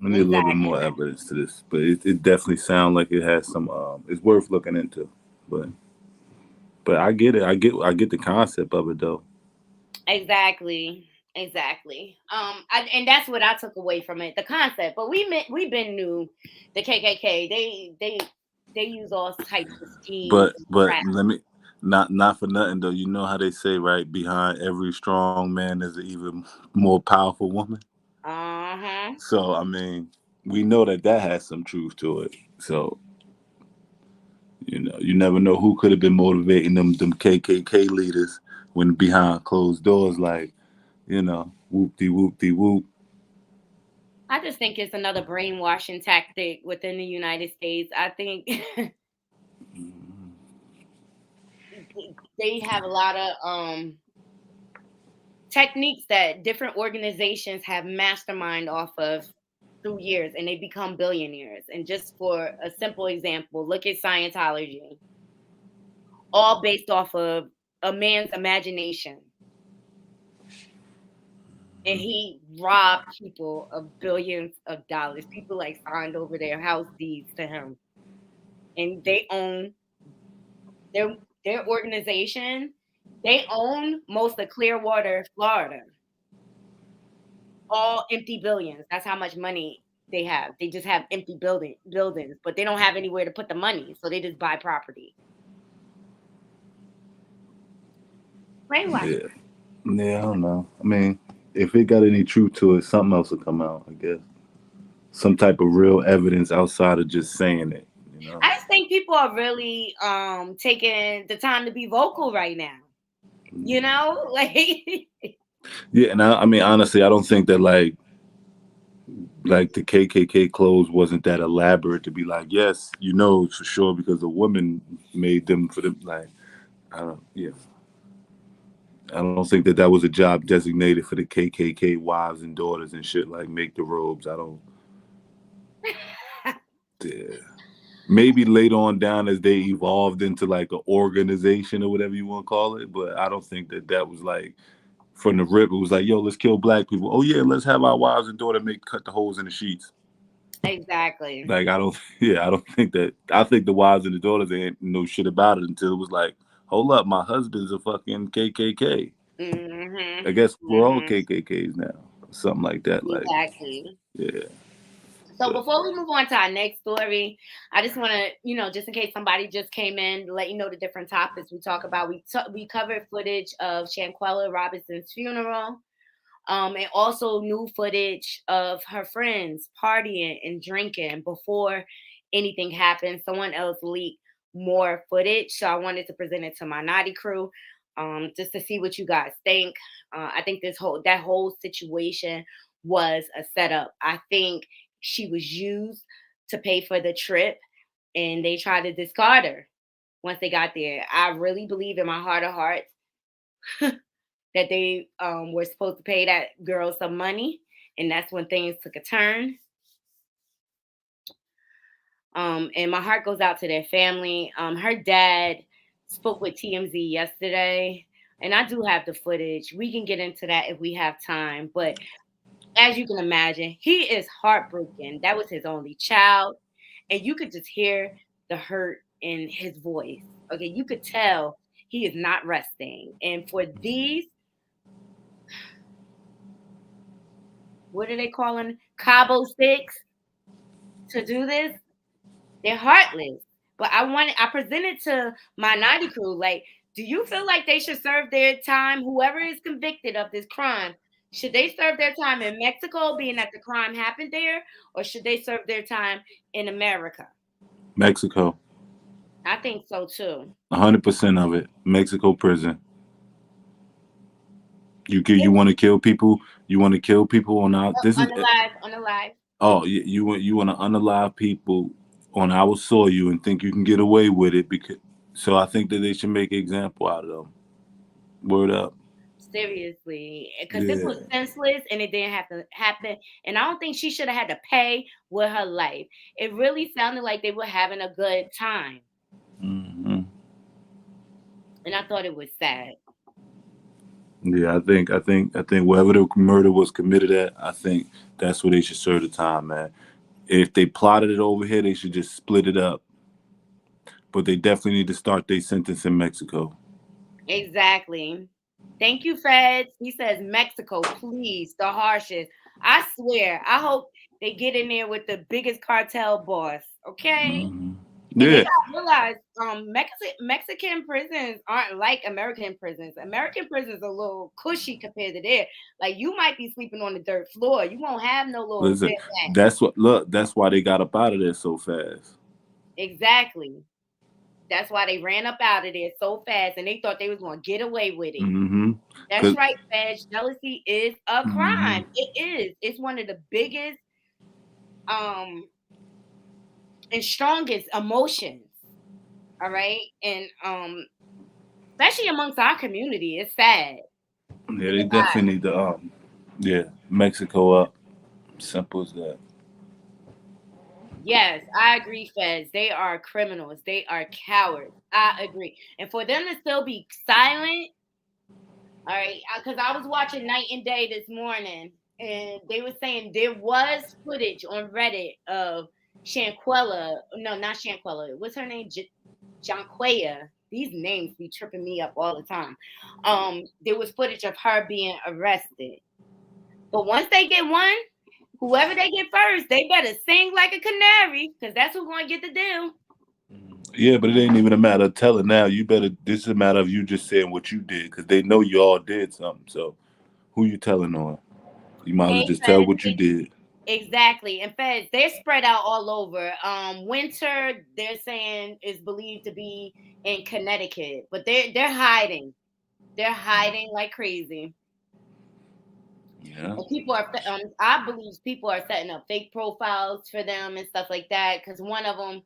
I need a little bit more evidence to this, but it definitely sounds like it has some. It's worth looking into, but I get it. I get the concept of it though. Exactly. And that's what I took away from it, the concept. But we've been new the KKK. They use all types of schemes. But let me not for nothing though. You know how they say, right? Behind every strong man is an even more powerful woman. So I mean, we know that has some truth to it. So you never know who could have been motivating them KKK leaders when behind closed doors, like whoop-de-whoop-de-whoop. I just think it's another brainwashing tactic within the United States. I think they have a lot of techniques that different organizations have mastermind off of through years, and they become billionaires. And just for a simple example, look at Scientology, all based off of a man's imagination. And he robbed people of billions of dollars. People like signed over their house deeds to him, and they own their organization. They own most of Clearwater, Florida. All empty billions. That's how much money they have. They just have empty buildings, but they don't have anywhere to put the money, so they just buy property. Brainwash. Yeah, I don't know. I mean, if it got any truth to it, something else will come out, I guess. Some type of real evidence outside of just saying it. I just think people are really taking the time to be vocal right now. You know, like Yeah, and I mean, honestly, I don't think that like the KKK clothes wasn't that elaborate to be like, yes, you know, for sure, because the woman made them for them. Like, I don't, yeah, I don't think that that was a job designated for the KKK wives and daughters and shit. Like, make the robes. I don't. Yeah. Maybe later on down as they evolved into like an organization or whatever you want to call it, but I don't think that that was like from the rip. It was like, yo, let's kill black people. Oh yeah, let's have our wives and daughter cut the holes in the sheets. exactly. Like I don't, yeah, I don't think that. I think the wives and the daughters ain't know shit about it until it was like, hold up, my husband's a fucking KKK. I guess we're all KKKs now, something like that. Like, Exactly. yeah. So before we move on to our next story, I just want to, just in case somebody just came in, let you know the different topics we talk about. We covered footage of Shanquella Robinson's funeral, and also new footage of her friends partying and drinking before anything happened. Someone else leaked more footage, so I wanted to present it to my Naughty crew, just to see what you guys think. I think that whole situation was a setup. I think she was used to pay for the trip, and they tried to discard her once they got there. I really believe in my heart of hearts that they were supposed to pay that girl some money, and that's when things took a turn. And my heart goes out to their family. Her dad spoke with TMZ yesterday, and I do have the footage. We can get into that if we have time, but as you can imagine, he is heartbroken. That was his only child. And you could just hear the hurt in his voice. Okay, you could tell he is not resting. And for these, what are they calling? Cabo sticks to do this? They're heartless. But I presented to my Naughty crew, like, do you feel like they should serve their time? Whoever is convicted of this crime, should they serve their time in Mexico, being that the crime happened there, or should they serve their time in America? Mexico. I think so too. 100% of it. Mexico prison. You want to kill people? You want to kill people on our On the live. Oh, you want to unalive people on our soil and think you can get away with it so I think that they should make an example out of them. Word up. Seriously, because this was senseless and it didn't have to happen. And I don't think she should have had to pay with her life. It really sounded like they were having a good time. Mm-hmm. And I thought it was sad. Yeah, I think wherever the murder was committed at, I think that's where they should serve the time, man. If they plotted it over here, they should just split it up. But they definitely need to start their sentence in Mexico. Exactly. Thank you, Feds. He says Mexico, please, the harshest. I swear, I hope they get in there with the biggest cartel boss. Okay. Mm-hmm. And Yeah. they gotta realize Mexican prisons aren't like American prisons. American prisons are a little cushy compared to there. Like, you might be sleeping on the dirt floor. You won't have no little Listen, that's why they got up out of there so fast. Exactly. That's why they ran up out of there so fast, and they thought they was going to get away with it. Mm-hmm. That's right, Fed. Jealousy is a crime. Mm-hmm. It is. It's one of the biggest and strongest emotions. All right, and especially amongst our community, it's sad. Yeah, they definitely need to Mexico up. Simple as that. Yes, I agree, Feds. They are criminals. They are cowards. I agree. And for them to still be silent, all right, because I was watching Night and Day this morning, and they were saying there was footage on Reddit of Shanquella. No, not Shanquella. What's her name? Shanquella. These names be tripping me up all the time. There was footage of her being arrested. But once they get one, whoever they get first, they better sing like a canary, because that's who's going to get the deal. Yeah, but it ain't even a matter of telling now. This is a matter of you just saying what you did, because they know you all did something. So who you telling on? You might as well just tell what you did. Exactly. In fact, they're spread out all over. Winter, they're saying, is believed to be in Connecticut, but they're hiding. They're hiding like crazy. Yeah. And people are, I believe people are setting up fake profiles for them and stuff like that. Because one of them,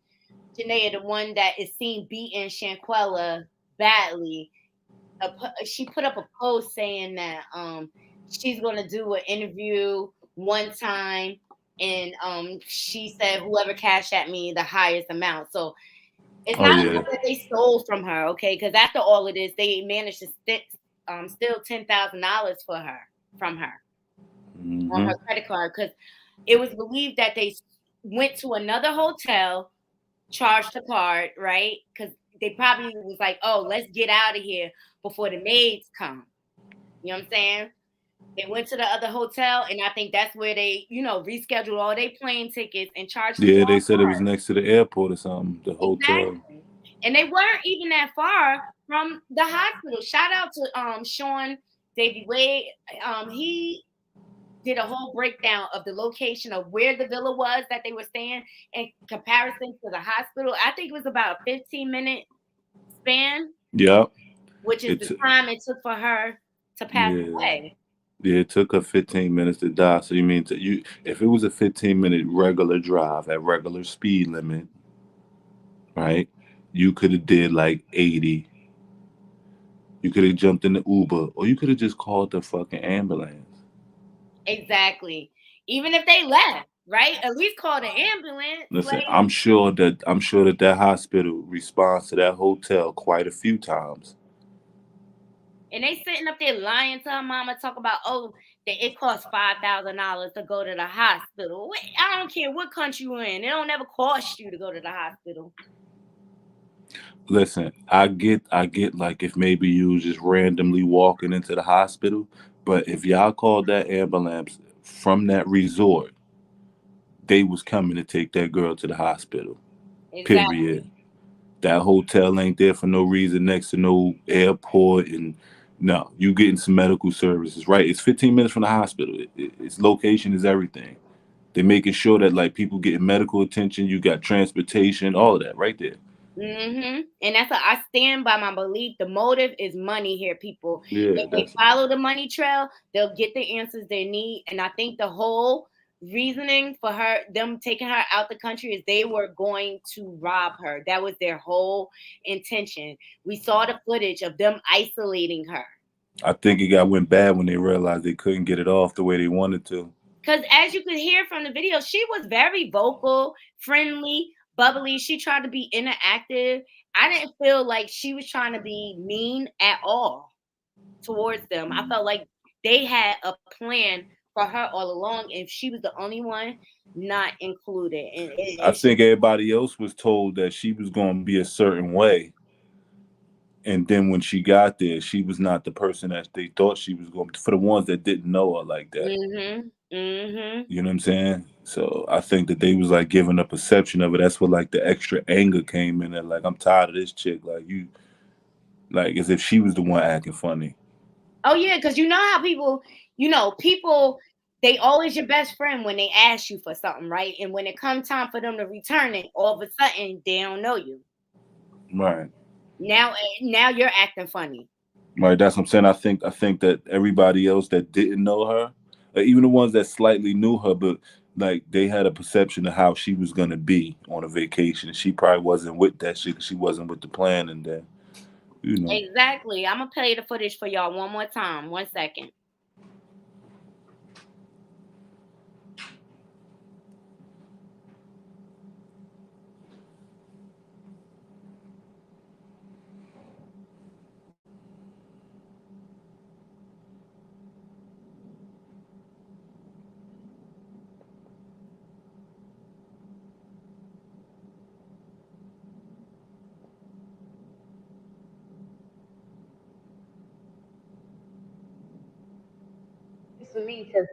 Janaea, the one that is seen beating Shanquella badly, she put up a post saying that she's going to do an interview one time, and she said whoever cashed at me the highest amount. So it's not enough that they stole from her, okay? Because after all of this, they managed to steal $10,000 from her on her credit card, because it was believed that they went to another hotel, charged the card, right? Because they probably was like, oh, let's get out of here before the maids come. You know what I'm saying? They went to the other hotel, and I think that's where they, rescheduled all their plane tickets and charged the Yeah, wrong they said it was card. next to the airport or something, the hotel. Exactly. And they weren't even that far from the hospital. Shout out to Sean Davy Wade. He did a whole breakdown of the location of where the villa was that they were staying in comparison to the hospital. I think it was about a 15-minute span. Yep. Which is the time it took for her to pass away. Yeah, it took her 15 minutes to die. So you mean if it was a 15-minute regular drive at regular speed limit, right? You could have did like 80. You could have jumped in the Uber, or you could have just called the fucking ambulance. Exactly. Even if they left, right? At least call the ambulance. Listen, like, I'm sure that hospital responds to that hotel quite a few times. And they sitting up there lying to her mama, talk about, oh, that it costs $5,000 to go to the hospital. I don't care what country you're in. It don't ever cost you to go to the hospital. Listen, I get like if maybe you was just randomly walking into the hospital, but if y'all called that ambulance from that resort, they was coming to take that girl to the hospital. Exactly. Period. That hotel ain't there for no reason next to no airport, and no, you getting some medical services, right? It's 15 minutes from the hospital. Its location is everything. They're making sure that like people getting medical attention, you got transportation, all of that right there. And that's I stand by my belief. The motive is money here, people. Yeah, if they follow the money trail, they'll get the answers they need. And I think the whole reasoning for them taking her out the country is they were going to rob her. That was their whole intention. We saw the footage of them isolating her. I think it went bad when they realized they couldn't get it off the way they wanted to. Because as you could hear from the video, she was very vocal, friendly, bubbly. She tried to be interactive. I didn't feel like she was trying to be mean at all towards them. I felt like they had a plan for her all along, and she was the only one not included. And I think everybody else was told that she was going to be a certain way. And then when she got there, she was not the person that they thought she was going to, for the ones that didn't know her like that. You know what I'm saying? So I think that they was like giving a perception of it. That's what like the extra anger came in. And like, I'm tired of this chick. Like you, like as if she was the one acting funny. Oh yeah, because you know how people, they always your best friend when they ask you for something, right? And when it comes time for them to return it, all of a sudden they don't know you. Right. Now you're acting funny. Right, that's what I'm saying. I think that everybody else that didn't know her, even the ones that slightly knew her, but like they had a perception of how she was gonna be on a vacation. She probably wasn't with that shit. She wasn't with the plan, and then, Exactly. I'm gonna play the footage for y'all one more time. 1 second. For me, because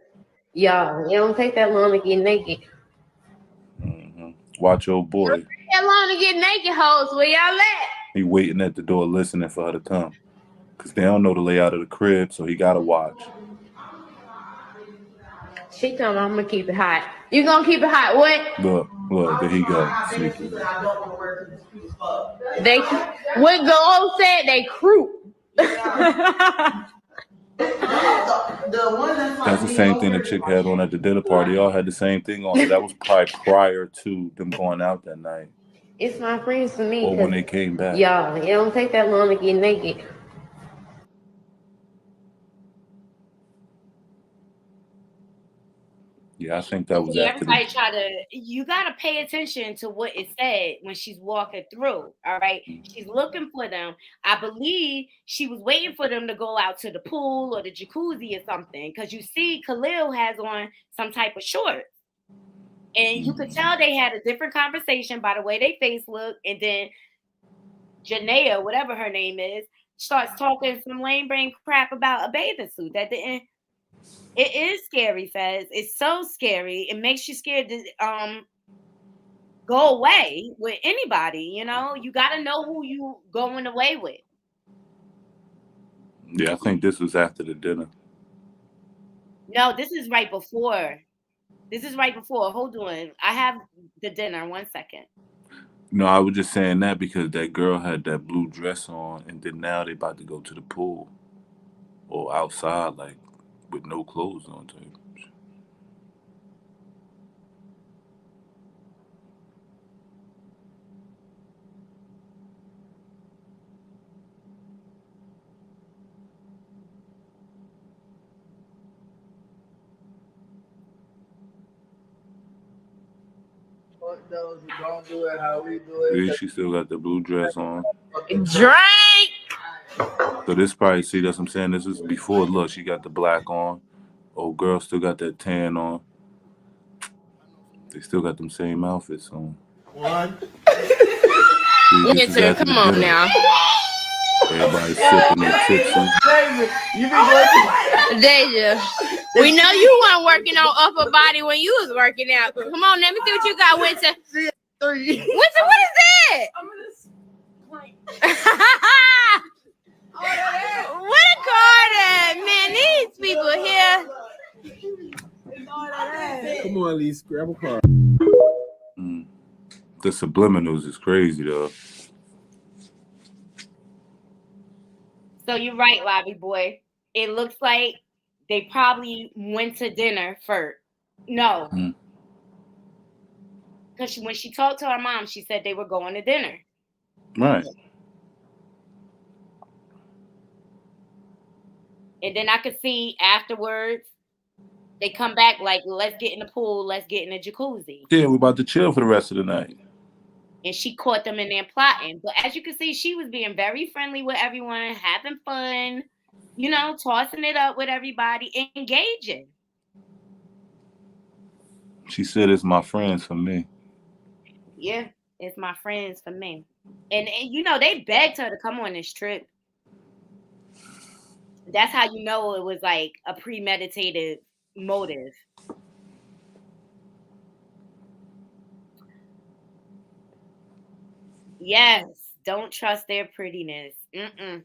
y'all, it don't take that long to get naked. Watch your boy. It don't take that long to get naked, hoes. Where y'all at? He waiting at the door, listening for her to come, cause they don't know the layout of the crib, so he gotta watch. She told me I'm gonna keep it hot. You gonna keep it hot? What? Look, there he go. Sneaky. They what Gold said they crew. That's the same thing the chick had on at the dinner party. Y'all had the same thing on, so that was probably prior to them going out that night. It's my friends for me. Or when they came back. Y'all, it don't take that long to get naked. Yeah, I think that was after Everybody you gotta pay attention to what it said when she's walking through. All right. She's looking for them. I believe she was waiting for them to go out to the pool or the jacuzzi or something. Because you see Khalil has on some type of shorts. And you could tell they had a different conversation by the way they face look. And then Janaea, whatever her name is, starts talking some lame brain crap about a bathing suit that didn't. It is scary, Fez. It's so scary. It makes you scared to go away with anybody. You know, you got to know who you going away with. Yeah, I think this was after the dinner. No, this is right before. Hold on. I have the dinner. 1 second. No, I was just saying that because that girl had that blue dress on, and then now they about to go to the pool or outside, like with no clothes on. Type. Fuck those who don't do it how we do it. Yeah, she still got the blue dress on. Drink. So this probably, see, that's what I'm saying. This is before. Look, she got the black on. Old girl still got that tan on. They still got them same outfits on. One. Answer, come on dinner. now. Everybody sipping and tipsy. David, you be working. Deja, we know you weren't working on upper body when you was working out. Come on, let me see what you got, Winter. 3. Winter, what is that? What a card, man. These people here. Come on, Elise, grab a card. The subliminals is crazy though. So you're right, Lobby Boy. It looks like they probably went to dinner first. No. Because when she talked to her mom, she said they were going to dinner. Right. And then I could see afterwards, they come back like, let's get in the pool, let's get in the jacuzzi. Yeah, we're about to chill for the rest of the night. And she caught them in there plotting. But as you can see, she was being very friendly with everyone, having fun, you know, tossing it up with everybody, engaging. She said, it's my friends for me. Yeah, it's my friends for me. And you know, they begged her to come on this trip. That's how you know it was like a premeditated motive. Yes, don't trust their prettiness. Me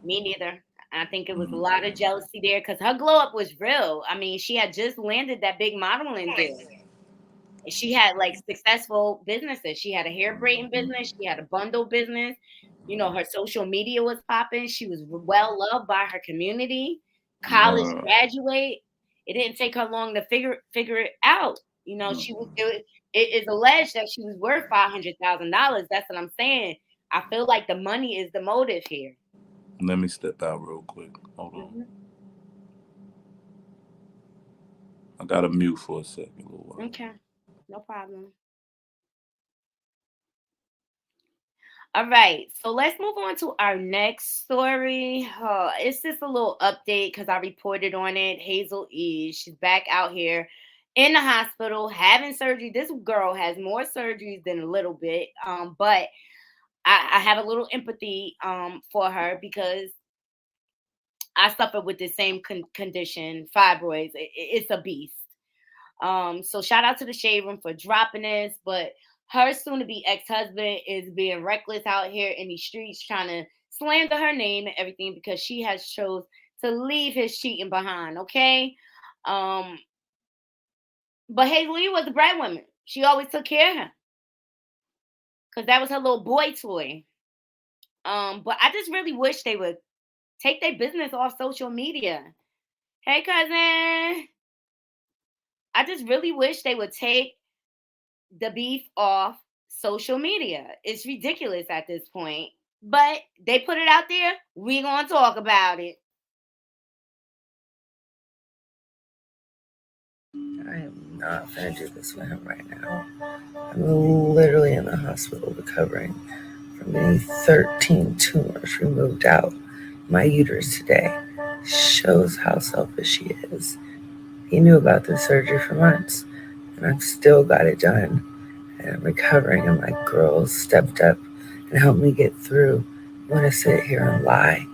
neither. I think it was a lot of jealousy there because her glow up was real. I mean, she had just landed that big modeling deal. She had like successful businesses. She had a hair braiding business. She had a bundle business. You know, her social media was popping. She was well loved by her community. College graduate. It didn't take her long to figure it out. You know, it is alleged that she was worth $500,000. That's what I'm saying. I feel like the money is the motive here. Let me step out real quick. Hold on. I got to mute for a second. Okay, no problem. All right, so let's move on to our next story. It's just a little update because I reported on it. Hazel E. She's back out here in the hospital having surgery. This girl has more surgeries than a little bit, but I have a little empathy for her because I suffer with the same condition, fibroids. It's a beast. So shout out to the Shade Room for dropping this, but her soon-to-be ex-husband is being reckless out here in these streets, trying to slander her name and everything because she has chose to leave his cheating behind. Okay, But Hazel was the breadwinner. She always took care of him because that was her little boy toy. But I just really wish they would take their business off social media. Hey, cousin. I just really wish they would take the beef off social media. It's ridiculous at this point. But they put it out there. We gonna talk about it. I am not gonna do this with him right now. I'm literally in the hospital recovering from getting 13 tumors removed out my uterus today. Shows how selfish he is. He knew about the surgery for months, and I've still got it done. And I'm recovering, and my girls stepped up and helped me get through. You want to sit here and lie?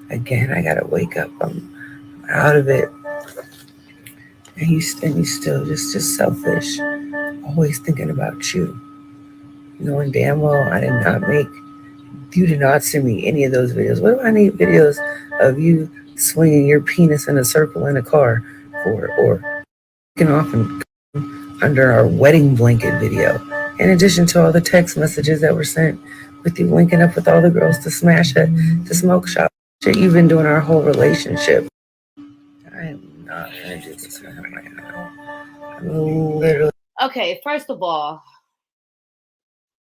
Again, I gotta wake up. I'm out of it. And he's still just selfish, always thinking about you. Knowing damn well you did not send me any of those videos. What do I need videos of you swinging your penis in a circle in a car for, or taking off and under our wedding blanket video? In addition to all the text messages that were sent with you linking up with all the girls to smash at the smoke shop. Shit you've been doing our whole relationship. I am not gonna do this with him right now. I'm literally. Okay, first of all,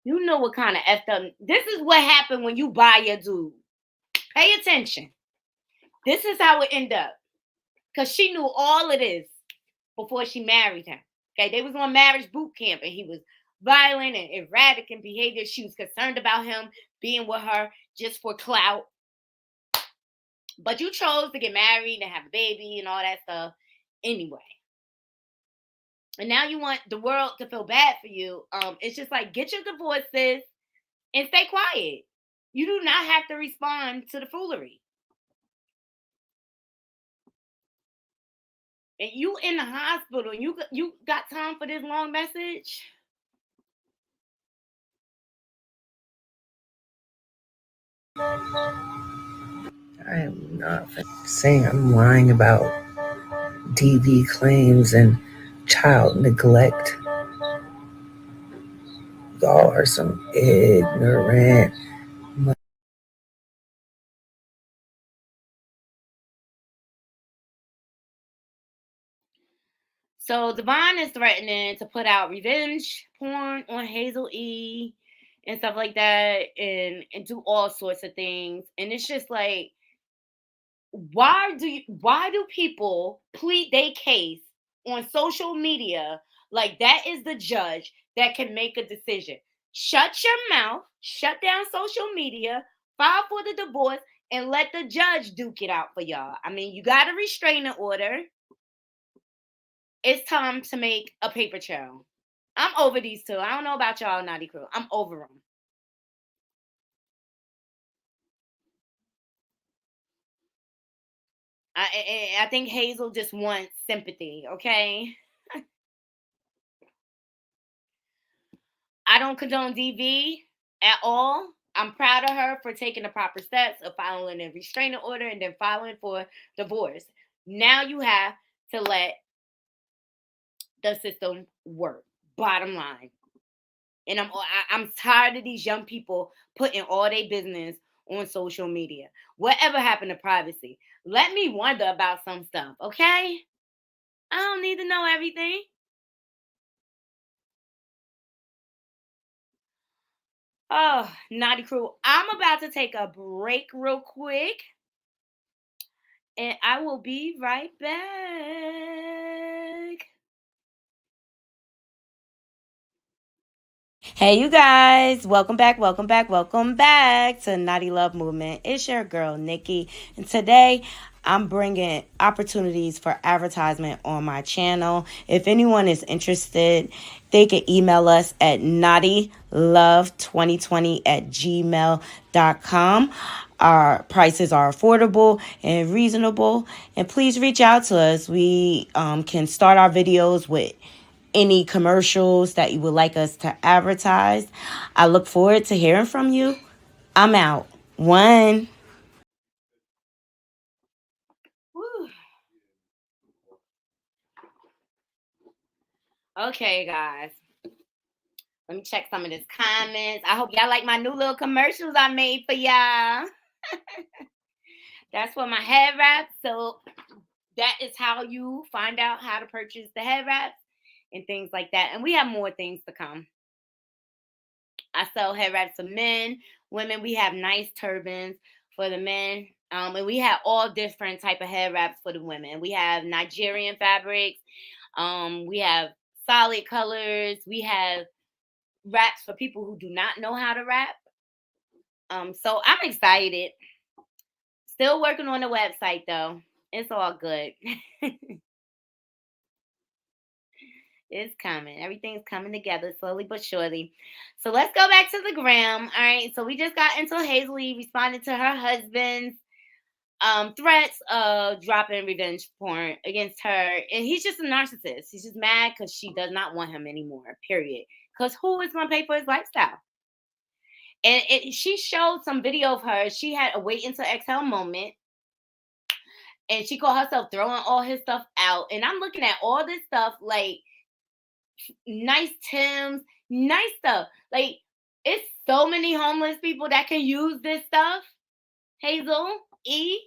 you know what kind of effed up. This is what happened when you buy your dude. Pay attention. This is how it ended up. Because she knew all of this before she married him. Okay, they was on marriage boot camp and he was violent and erratic in behavior. She was concerned about him being with her just for clout. But you chose to get married and have a baby and all that stuff anyway. And now you want the world to feel bad for you. It's just like, get your divorces and stay quiet. You do not have to respond to the foolery. And you in the hospital, you got time for this long message? I am not saying I'm lying about DV claims and child neglect. Y'all are some ignorant. So Devon is threatening to put out revenge porn on Hazel E and stuff like that, and do all sorts of things. And it's just like, why do people plead their case on social media like that is the judge that can make a decision? Shut your mouth, shut down social media, file for the divorce, and let the judge duke it out for y'all. I mean, you got a restraining order. It's time to make a paper trail. I'm over these two. I don't know about y'all, Naughty Crew. I'm over them. I think Hazel just wants sympathy, okay? I don't condone DV at all. I'm proud of her for taking the proper steps of filing a restraining order and then filing for divorce. Now you have to let the system work. Bottom line. And I'm tired of these young people putting all their business on social media. Whatever happened to privacy? Let me wonder about some stuff, okay? I don't need to know everything. Oh, Naughty Crew, I'm about to take a break real quick. And I will be right back. Hey, you guys. Welcome back to Naughty Love Movement. It's your girl, Nikki. And today, I'm bringing opportunities for advertisement on my channel. If anyone is interested, they can email us at naughtylove2020@gmail.com. Our prices are affordable and reasonable. And please reach out to us. We can start our videos with any commercials that you would like us to advertise. I look forward to hearing from you. I'm out. One. Whew. Okay, guys. Let me check some of these comments. I hope y'all like my new little commercials I made for y'all. That's for my head wraps. So that is how you find out how to purchase the head wraps and things like that. And we have more things to come. I sell head wraps for men, women. We have nice turbans for the men. And we have all different type of head wraps for the women. We have Nigerian fabrics. We have solid colors. We have wraps for people who do not know how to wrap. So I'm excited. Still working on the website though. It's all good. It's coming. Everything's coming together slowly but surely. So let's go back to the gram. All right. So we just got into Hazel responding to her husband's threats of dropping revenge porn against her. And he's just a narcissist. He's just mad because she does not want him anymore, period. Because who is going to pay for his lifestyle? And she showed some video of her. She had a wait until exhale moment. And she called herself throwing all his stuff out. And I'm looking at all this stuff like nice Timbs, nice stuff. Like, it's so many homeless people that can use this stuff. Hazel, E,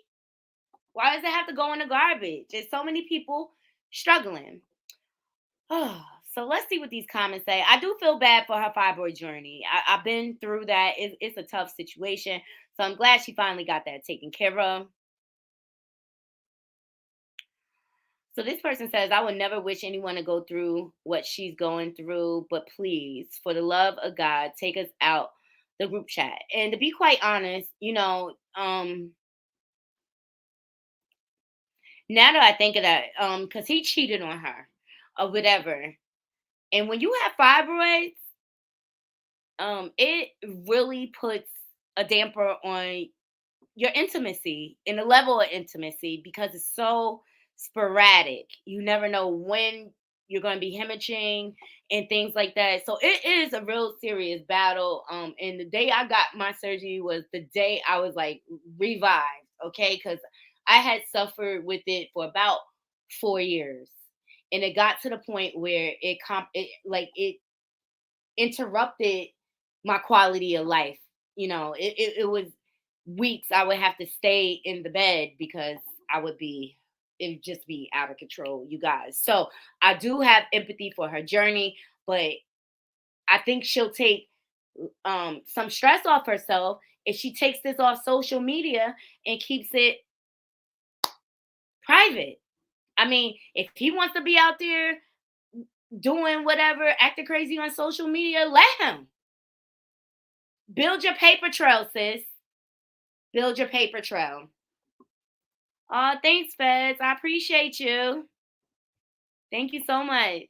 why does it have to go in the garbage? There's so many people struggling. Oh, so let's see what these comments say. I do feel bad for her fibroid journey. I've been through that. It's a tough situation. So I'm glad she finally got that taken care of. So this person says, I would never wish anyone to go through what she's going through, but please, for the love of God, take us out the group chat. And to be quite honest, now that I think of that, because he cheated on her or whatever. And when you have fibroids, it really puts a damper on your intimacy and the level of intimacy because it's so sporadic. You never know when you're going to be hemorrhaging and things like that. So it is a real serious battle. And the day I got my surgery was the day I was like revived. Okay. Because I had suffered with it for about 4 years. And it got to the point where it interrupted my quality of life. It was weeks I would have to stay in the bed because it would just be out of control, you guys. So I do have empathy for her journey, but I think she'll take some stress off herself if she takes this off social media and keeps it private. I mean, if he wants to be out there doing whatever, acting crazy on social media, let him. Build your paper trail, sis. Build your paper trail. Oh, thanks, Feds. I appreciate you. Thank you so much.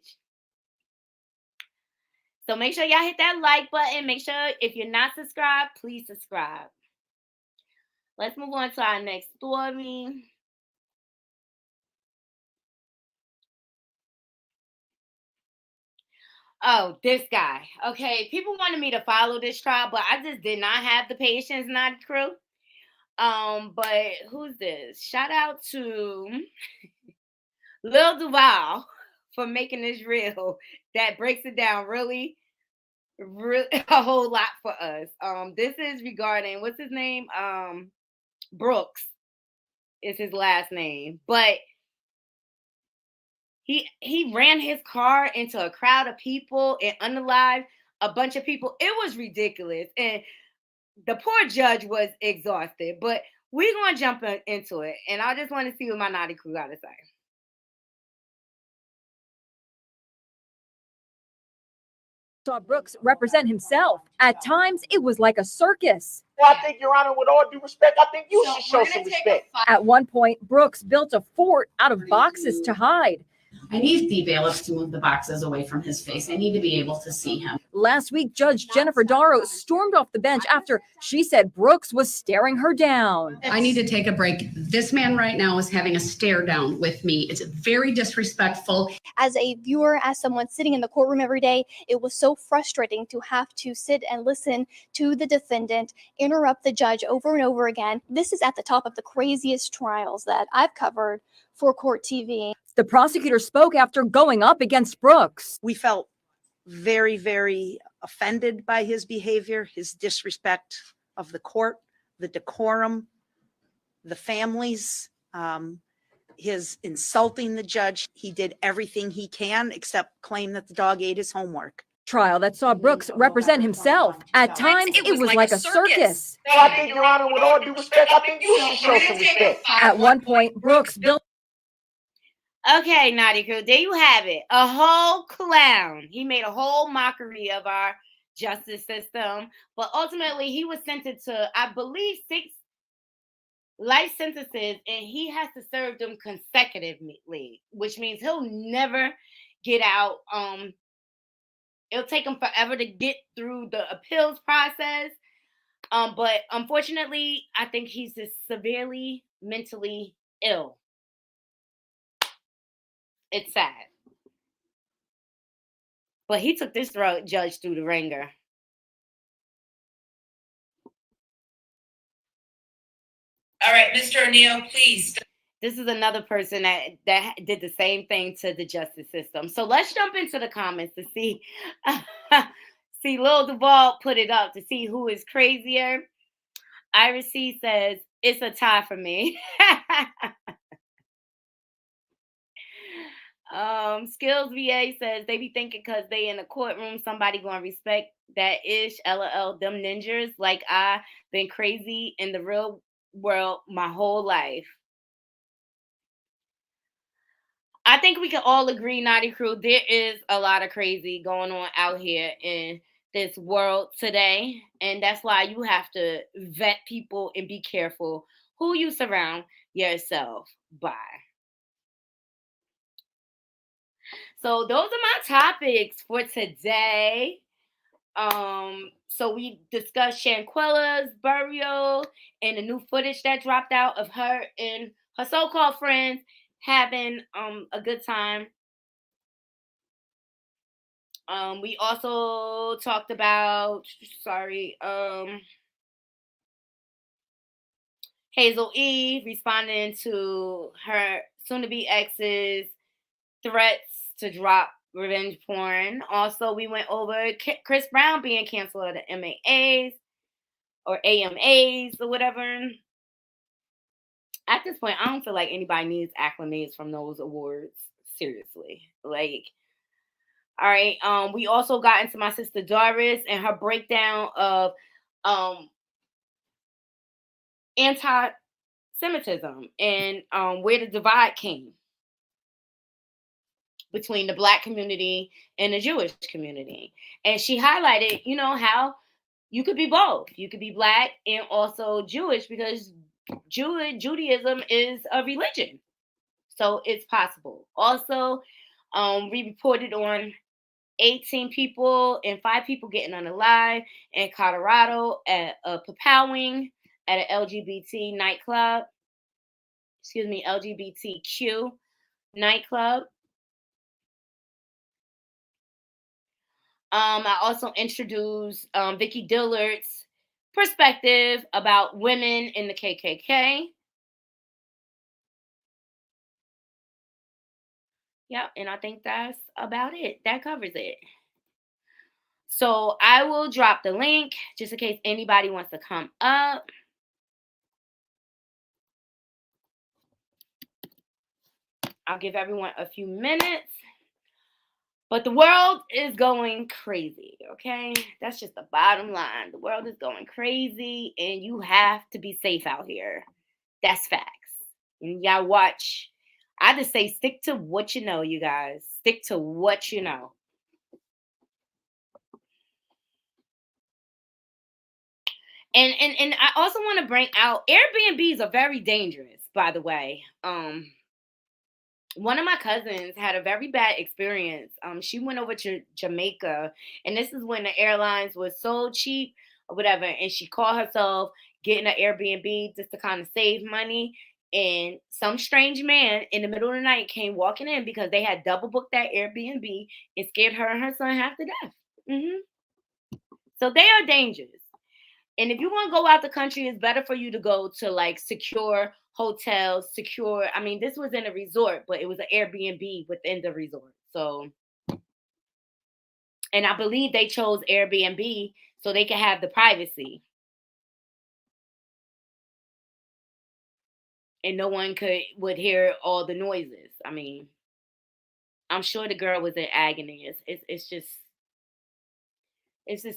So make sure y'all hit that like button. Make sure if you're not subscribed, please subscribe. Let's move on to our next story. Oh, this guy. Okay, people wanted me to follow this trial, but I just did not have the patience, not crew. But who's this? Shout out to Lil Duval for making this real. That breaks it down really a whole lot for us. This is regarding what's his name? Brooks is his last name, but he ran his car into a crowd of people and unalived a bunch of people. It was ridiculous, and the poor judge was exhausted. But we're gonna jump into it, and I just want to see what my naughty crew got to say. Saw Brooks represent himself. At times, it was like a circus. Well, I think, Your Honor, with all due respect, I think you should show some respect. At one point, Brooks built a fort out of boxes to hide. I need the bailiffs to move the boxes away from his face. I need to be able to see him. Last week, Judge Jennifer Darrow stormed off the bench after she said Brooks was staring her down. I need to take a break. This man right now is having a stare down with me. It's very disrespectful. As a viewer, as someone sitting in the courtroom every day, it was so frustrating to have to sit and listen to the defendant interrupt the judge over and over again. This is at the top of the craziest trials that I've covered for Court TV. The prosecutor spoke after going up against Brooks. We felt very, very offended by his behavior, his disrespect of the court, the decorum, the families, his insulting the judge. He did everything he can except claim that the dog ate his homework. Trial that saw Brooks represent himself. At times, it was like a circus. Well, I think, Your Honor, with all due respect, I think you should show some respect. At one point, Brooks built. Okay, Naughty Crew, there you have it. A whole clown. He made a whole mockery of our justice system, but ultimately he was sentenced to, I believe, 6 life sentences, and he has to serve them consecutively, which means he'll never get out. It'll take him forever to get through the appeals process. But unfortunately, I think he's just severely mentally ill. It's sad. But he took this judge through the ringer. All right, Mr. O'Neill, please. This is another person that did the same thing to the justice system. So let's jump into the comments to see. See, Lil Duval put it up to see who is crazier. Iris C says, it's a tie for me. Skills VA says, they be thinking because they in the courtroom, somebody gonna respect that ish. LOL, them ninjas. Like I been crazy in the real world my whole life. I think we can all agree, Naughty Crew, there is a lot of crazy going on out here in this world today. And that's why you have to vet people and be careful who you surround yourself by. So those are my topics for today. So we discussed Shanquella's burial and the new footage that dropped out of her and her so-called friends having a good time. We also talked about Hazel E responding to her soon-to-be ex's threats to drop revenge porn. Also, we went over Chris Brown being canceled at the MAAs or AMAs or whatever. At this point, I don't feel like anybody needs acclimates from those awards. Seriously. Like, all right. We also got into my sister Doris and her breakdown of anti-Semitism and where the divide came between the Black community and the Jewish community. And she highlighted, how you could be both. You could be Black and also Jewish because Judaism is a religion. So it's possible. Also, we reported on 18 people and 5 people getting unalive in Colorado at a papowing at an LGBT nightclub. LGBTQ nightclub. I also introduced Vicki Dillard's perspective about women in the KKK. Yeah, and I think that's about it. That covers it. So I will drop the link just in case anybody wants to come up. I'll give everyone a few minutes. But the world is going crazy, okay? That's just the bottom line. The world is going crazy, and you have to be safe out here. That's facts. And y'all watch. I just say stick to what you know, you guys. Stick to what you know. And I also want to bring out Airbnbs are very dangerous, by the way. One of my cousins had a very bad experience. She went over to Jamaica, and this is when the airlines was so cheap or whatever, and she called herself getting an Airbnb just to kind of save money. And some strange man in the middle of the night came walking in because they had double booked that Airbnb and scared her and her son half to death. So they are dangerous. And if you want to go out the country, it's better for you to go to like secure hotels, secure. I mean, this was in a resort, but it was an Airbnb within the resort. So, and I believe they chose Airbnb so they could have the privacy. And no one would hear all the noises. I mean, I'm sure the girl was in agony. It's just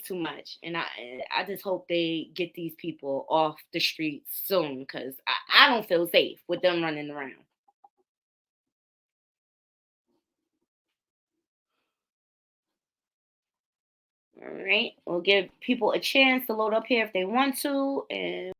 too much, and I just hope they get these people off the streets soon, because I don't feel safe with them running around. All right, we'll give people a chance to load up here if they want to, and.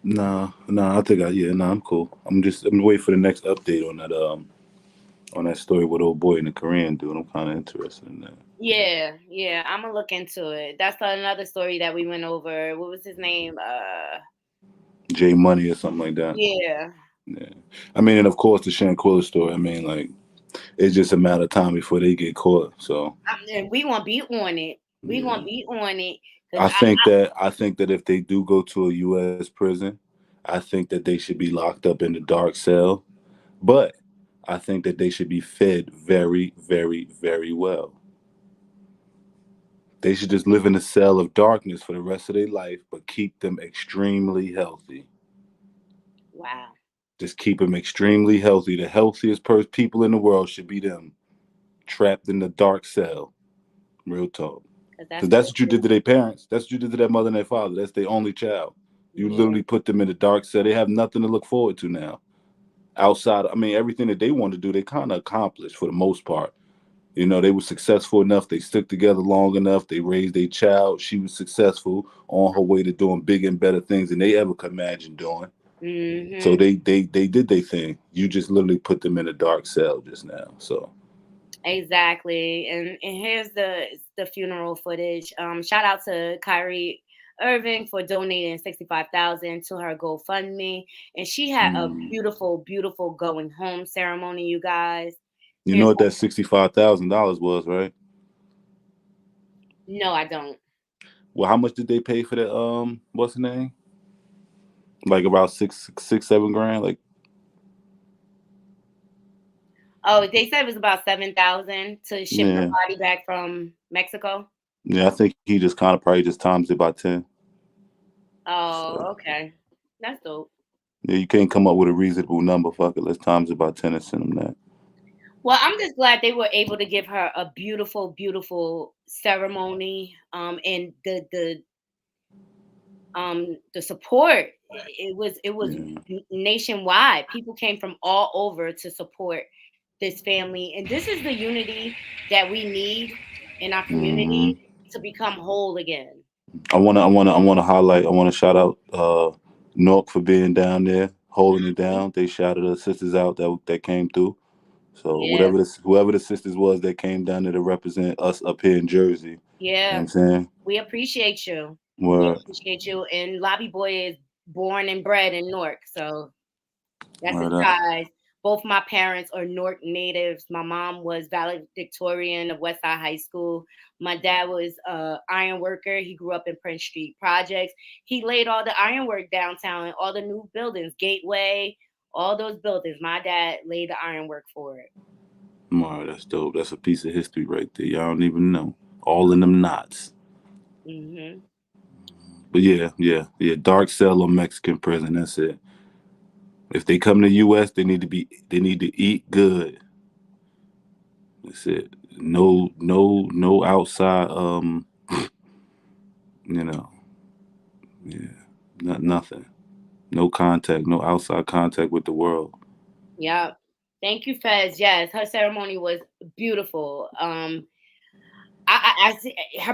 No, I think I'm cool. I'm waiting for the next update on that story with old boy and the Korean dude. I'm kind of interested in that. Yeah, I'm gonna look into it. That's another story that we went over. What was his name? J Money or something like that. Yeah. Yeah. I mean, and of course the Shanquella story. I mean, like, it's just a matter of time before they get caught. So We gonna be on it. We gonna be on it. 'Cause I think that if they do go to a U.S. prison, I think that they should be locked up in the dark cell. But I think that they should be fed very, very, very well. They should just live in a cell of darkness for the rest of their life, but keep them extremely healthy. Wow. Just keep them extremely healthy. The healthiest people in the world should be them, trapped in the dark cell. Real talk. Because that's what you did to their parents. That's what you did to their mother and their father. That's their only child. You literally put them in the dark cell. They have nothing to look forward to now. Outside, I mean, everything that they want to do, they kind of accomplished for the most part. You know, they were successful enough. They stuck together long enough. They raised a child. She was successful on her way to doing bigger and better things than they ever could imagine doing. Mm-hmm. So they did their thing. You just literally put them in a dark cell just now. So Exactly. And here's the funeral footage. Shout out to Kyrie Irving for donating 65,000 to her GoFundMe. And she had a beautiful, beautiful going home ceremony, you guys. you know what that $65,000 was, right? No, I don't. Well, how much did they pay for that? What's the name? Like about six, 7 grand. Like, Oh, they said it was about 7,000 to ship her yeah, body back from Mexico. yeah. I think he just kind of probably just times it by 10. Oh, okay. That's dope. Yeah, you can't come up with a reasonable number. Fuck it, let's times it by 10 and send them that. Well, I'm just glad they were able to give her a beautiful, beautiful ceremony. And the support, it was nationwide. People came from all over to support this family, and this is the unity that we need in our community to become whole again. I wanna highlight. I wanna shout out Nork for being down there, holding it down. They shouted the sisters out that came through. So Yeah. whoever the sisters was that came down there to represent us up here in Jersey. You know what Yeah, I'm saying? we appreciate you. We Word. appreciate you. And Lobby Boy is born and bred in Newark, so that's his Word up. ties. Both my parents are Newark natives. My mom was valedictorian of Westside High School. My dad was an iron worker. He grew up in Prince Street Projects. He laid all the ironwork downtown and all the new buildings, Gateway, all those buildings. My dad laid the ironwork for it. Wow, that's dope. That's a piece of history right there. Y'all don't even know. All in them knots. Mm-hmm. But yeah. Dark cell or Mexican prison. That's it. If they come to the U.S., they need to eat good. That's it. No outside. You know. Yeah. Nothing. No contact. No outside contact with the world. Yeah. Thank you, Fez. Yes, her ceremony was beautiful. Her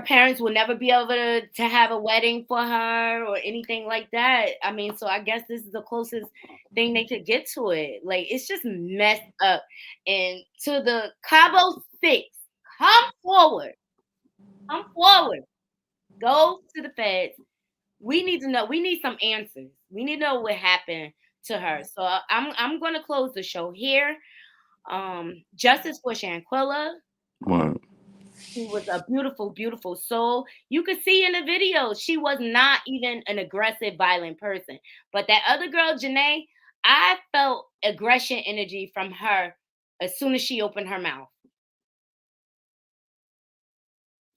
parents will never be able to have a wedding for her or anything like that. I mean, so I guess this is the closest thing they could get to it. Like, it's just messed up. And to the Cabo 6, come forward. Come forward. Go to the feds. We need to know. We need some answers. We need to know what happened to her. So I'm going to close the show here. Justice for Shanquella. Word. She was a beautiful, beautiful soul. You could see in the video, she was not even an aggressive, violent person. But that other girl, Janae, I felt aggression energy from her as soon as she opened her mouth.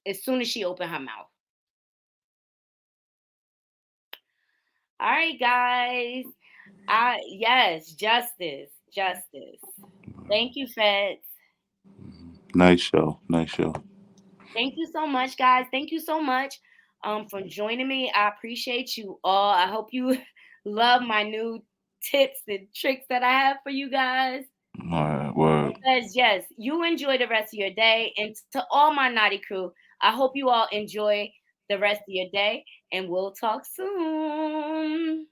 As soon as she opened her mouth. All right, guys. Yes, justice. Thank you, Feds. Nice show. Thank you so much, guys. Thank you so much for joining me. I appreciate you all. I hope you love my new tips and tricks that I have for you guys. Word. Yes, you enjoy the rest of your day. And to all my naughty crew, I hope you all enjoy the rest of your day. And we'll talk soon.